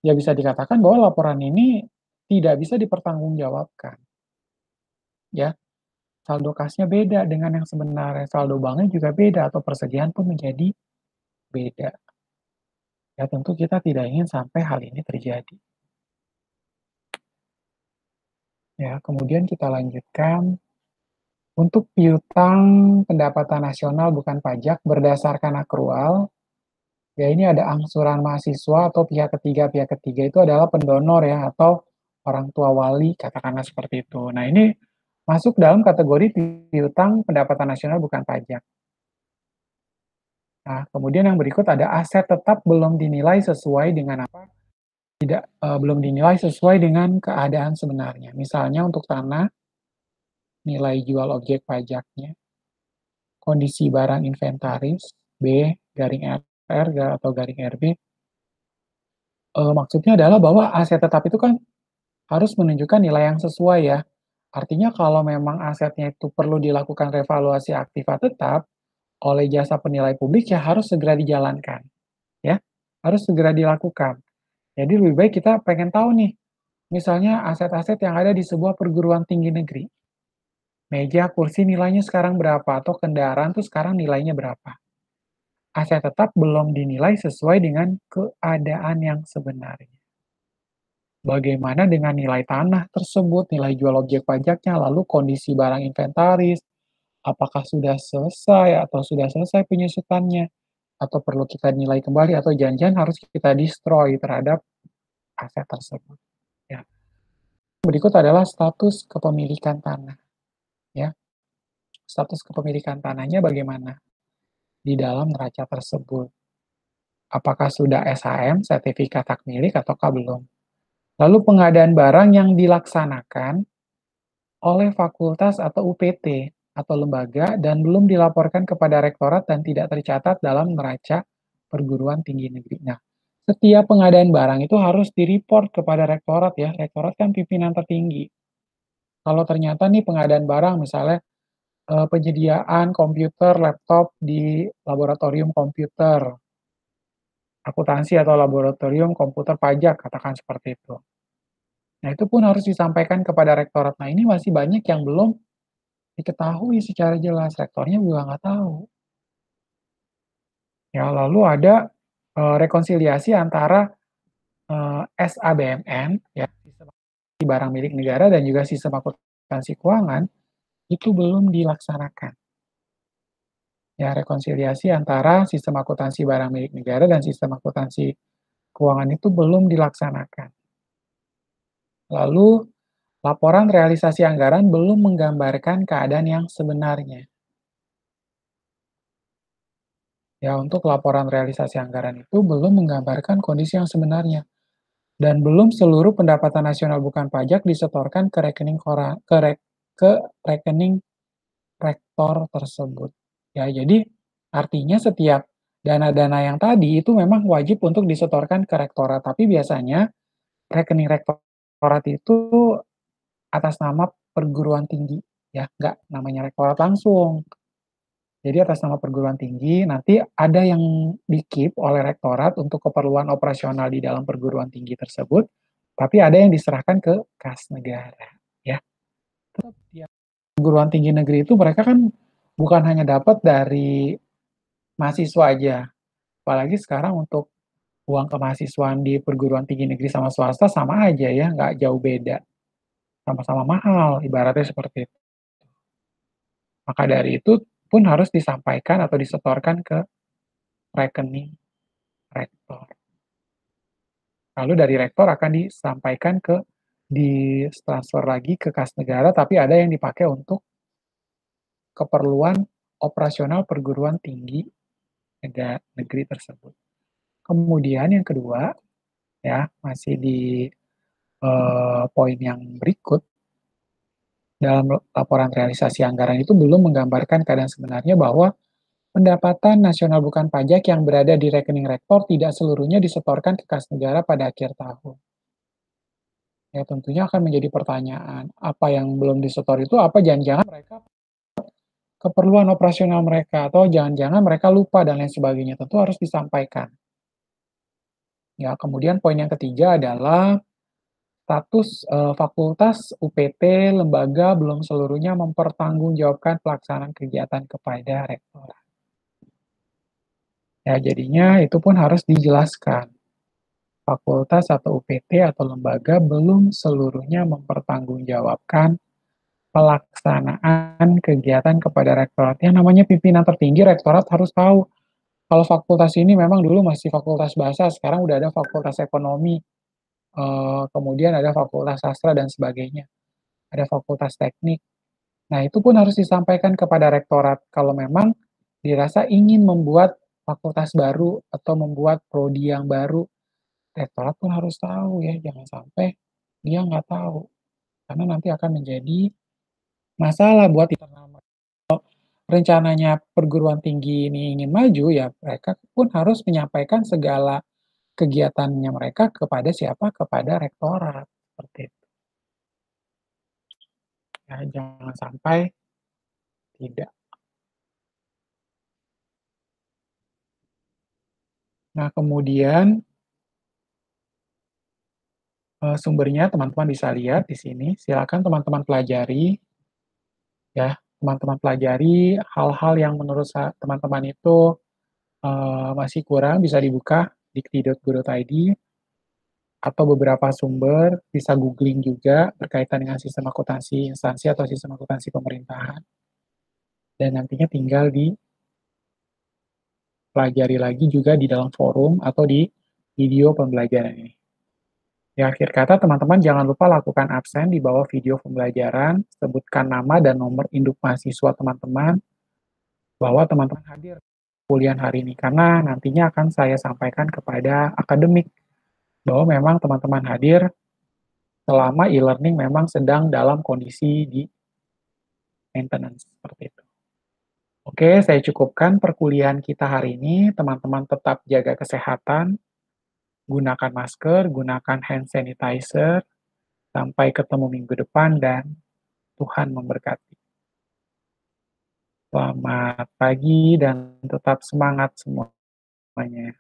ya bisa dikatakan bahwa laporan ini tidak bisa dipertanggungjawabkan. Ya, saldo kasnya beda dengan yang sebenarnya, saldo banknya juga beda atau persediaan pun menjadi beda. Ya, tentu kita tidak ingin sampai hal ini terjadi. Ya, kemudian kita lanjutkan. Untuk piutang pendapatan nasional bukan pajak berdasarkan akrual, ya ini ada angsuran mahasiswa atau pihak ketiga itu adalah pendonor ya, atau orang tua wali, katakanlah seperti itu. Nah, ini masuk dalam kategori piutang pendapatan nasional bukan pajak. Nah, kemudian yang berikut ada aset tetap belum dinilai sesuai dengan apa? Belum dinilai sesuai dengan keadaan sebenarnya. Misalnya untuk tanah, nilai jual objek pajaknya, kondisi barang inventaris, B, garing R atau garing RB, maksudnya adalah bahwa aset tetap itu kan harus menunjukkan nilai yang sesuai ya. Artinya kalau memang asetnya itu perlu dilakukan revaluasi aktiva tetap oleh jasa penilai publik ya harus segera dijalankan, ya. Harus segera dilakukan. Jadi lebih baik kita pengen tahu nih, misalnya aset-aset yang ada di sebuah perguruan tinggi negeri. Meja, kursi nilainya sekarang berapa atau kendaraan tuh sekarang nilainya berapa. Aset tetap belum dinilai sesuai dengan keadaan yang sebenarnya. Bagaimana dengan nilai tanah tersebut, nilai jual objek pajaknya, lalu kondisi barang inventaris, apakah sudah selesai atau sudah selesai penyusutannya, atau perlu kita nilai kembali, atau jangan-jangan harus kita destroy terhadap aset tersebut, ya. Berikut adalah status kepemilikan tanah, ya. Status kepemilikan tanahnya bagaimana di dalam neraca tersebut. Apakah sudah SHM, sertifikat hak milik, ataukah belum? Lalu pengadaan barang yang dilaksanakan oleh fakultas atau UPT atau lembaga dan belum dilaporkan kepada rektorat dan tidak tercatat dalam neraca perguruan tinggi negeri. Nah, setiap pengadaan barang itu harus direport kepada rektorat ya. Rektorat kan pimpinan tertinggi. Kalau ternyata nih pengadaan barang misalnya penyediaan komputer, laptop di laboratorium komputer, akuntansi atau laboratorium komputer pajak, katakan seperti itu. Nah, itu pun harus disampaikan kepada rektorat. Nah, ini masih banyak yang belum diketahui secara jelas, rektornya juga nggak tahu. Ya, lalu ada rekonsiliasi antara SABMN, ya, sistem barang milik negara dan juga sistem akuntansi keuangan itu belum dilaksanakan. Ya, rekonsiliasi antara sistem akuntansi barang milik negara dan sistem akuntansi keuangan itu belum dilaksanakan. Lalu, laporan realisasi anggaran belum menggambarkan keadaan yang sebenarnya. Ya, untuk laporan realisasi anggaran itu belum menggambarkan kondisi yang sebenarnya. Dan belum seluruh pendapatan nasional bukan pajak disetorkan ke rekening ke rekening rektor tersebut. Ya, jadi artinya setiap dana-dana yang tadi itu memang wajib untuk disetorkan ke rektorat, tapi biasanya rekening rektorat itu atas nama perguruan tinggi, ya, nggak namanya rektorat langsung. Jadi atas nama perguruan tinggi, nanti ada yang di-keep oleh rektorat untuk keperluan operasional di dalam perguruan tinggi tersebut, tapi ada yang diserahkan ke kas negara, ya. Tetap ya, perguruan tinggi negeri itu mereka kan bukan hanya dapat dari mahasiswa aja, apalagi sekarang untuk uang kemahasiswaan di perguruan tinggi negeri sama swasta sama aja ya, nggak jauh beda, sama-sama mahal, ibaratnya seperti itu. Maka dari itu pun harus disampaikan atau disetorkan ke rekening rektor. Lalu dari rektor akan disampaikan ke ditransfer lagi ke kas negara, tapi ada yang dipakai untuk keperluan operasional perguruan tinggi negeri tersebut. Kemudian yang kedua, ya masih di poin yang berikut, dalam laporan realisasi anggaran itu belum menggambarkan keadaan sebenarnya bahwa pendapatan nasional bukan pajak yang berada di rekening rektor tidak seluruhnya disetorkan ke kas negara pada akhir tahun. Ya tentunya akan menjadi pertanyaan, apa yang belum disetor itu apa jangan-jangan mereka keperluan operasional mereka atau jangan-jangan mereka lupa dan lain sebagainya, tentu harus disampaikan. Ya, kemudian poin yang ketiga adalah status fakultas, UPT, lembaga belum seluruhnya mempertanggungjawabkan pelaksanaan kegiatan kepada rektor. Ya, jadinya itu pun harus dijelaskan. Fakultas atau UPT atau lembaga belum seluruhnya mempertanggungjawabkan pelaksanaan kegiatan kepada rektorat. Yang namanya pimpinan tertinggi rektorat harus tahu. Kalau fakultas ini memang dulu masih fakultas bahasa, sekarang udah ada fakultas ekonomi, kemudian ada fakultas sastra dan sebagainya, ada fakultas teknik. Nah, itu pun harus disampaikan kepada rektorat kalau memang dirasa ingin membuat fakultas baru atau membuat prodi yang baru, rektorat pun harus tahu ya, jangan sampai dia nggak tahu, karena nanti akan menjadi masalah buat internal rencananya perguruan tinggi ini ingin maju, ya mereka pun harus menyampaikan segala kegiatannya mereka kepada siapa? Kepada rektorat, seperti itu. Ya, jangan sampai tidak. Nah, kemudian sumbernya teman-teman bisa lihat di sini. Silakan teman-teman pelajari, ya. Teman-teman pelajari hal-hal yang menurut teman-teman itu masih kurang, bisa dibuka dikti.go.id atau beberapa sumber, bisa googling juga berkaitan dengan sistem akuntansi instansi atau sistem akuntansi pemerintahan. dan nantinya tinggal dipelajari lagi juga di dalam forum atau di video pembelajaran ini. Di akhir kata, teman-teman jangan lupa lakukan absen di bawah video pembelajaran, sebutkan nama dan nomor induk mahasiswa teman-teman, bahwa teman-teman hadir kuliah hari ini, karena nantinya akan saya sampaikan kepada akademik, bahwa memang teman-teman hadir selama e-learning memang sedang dalam kondisi di maintenance, seperti itu. Oke, saya cukupkan perkuliahan kita hari ini. Teman-teman tetap jaga kesehatan, gunakan masker, gunakan hand sanitizer. Sampai ketemu minggu depan dan Tuhan memberkati. Selamat pagi dan tetap semangat semuanya.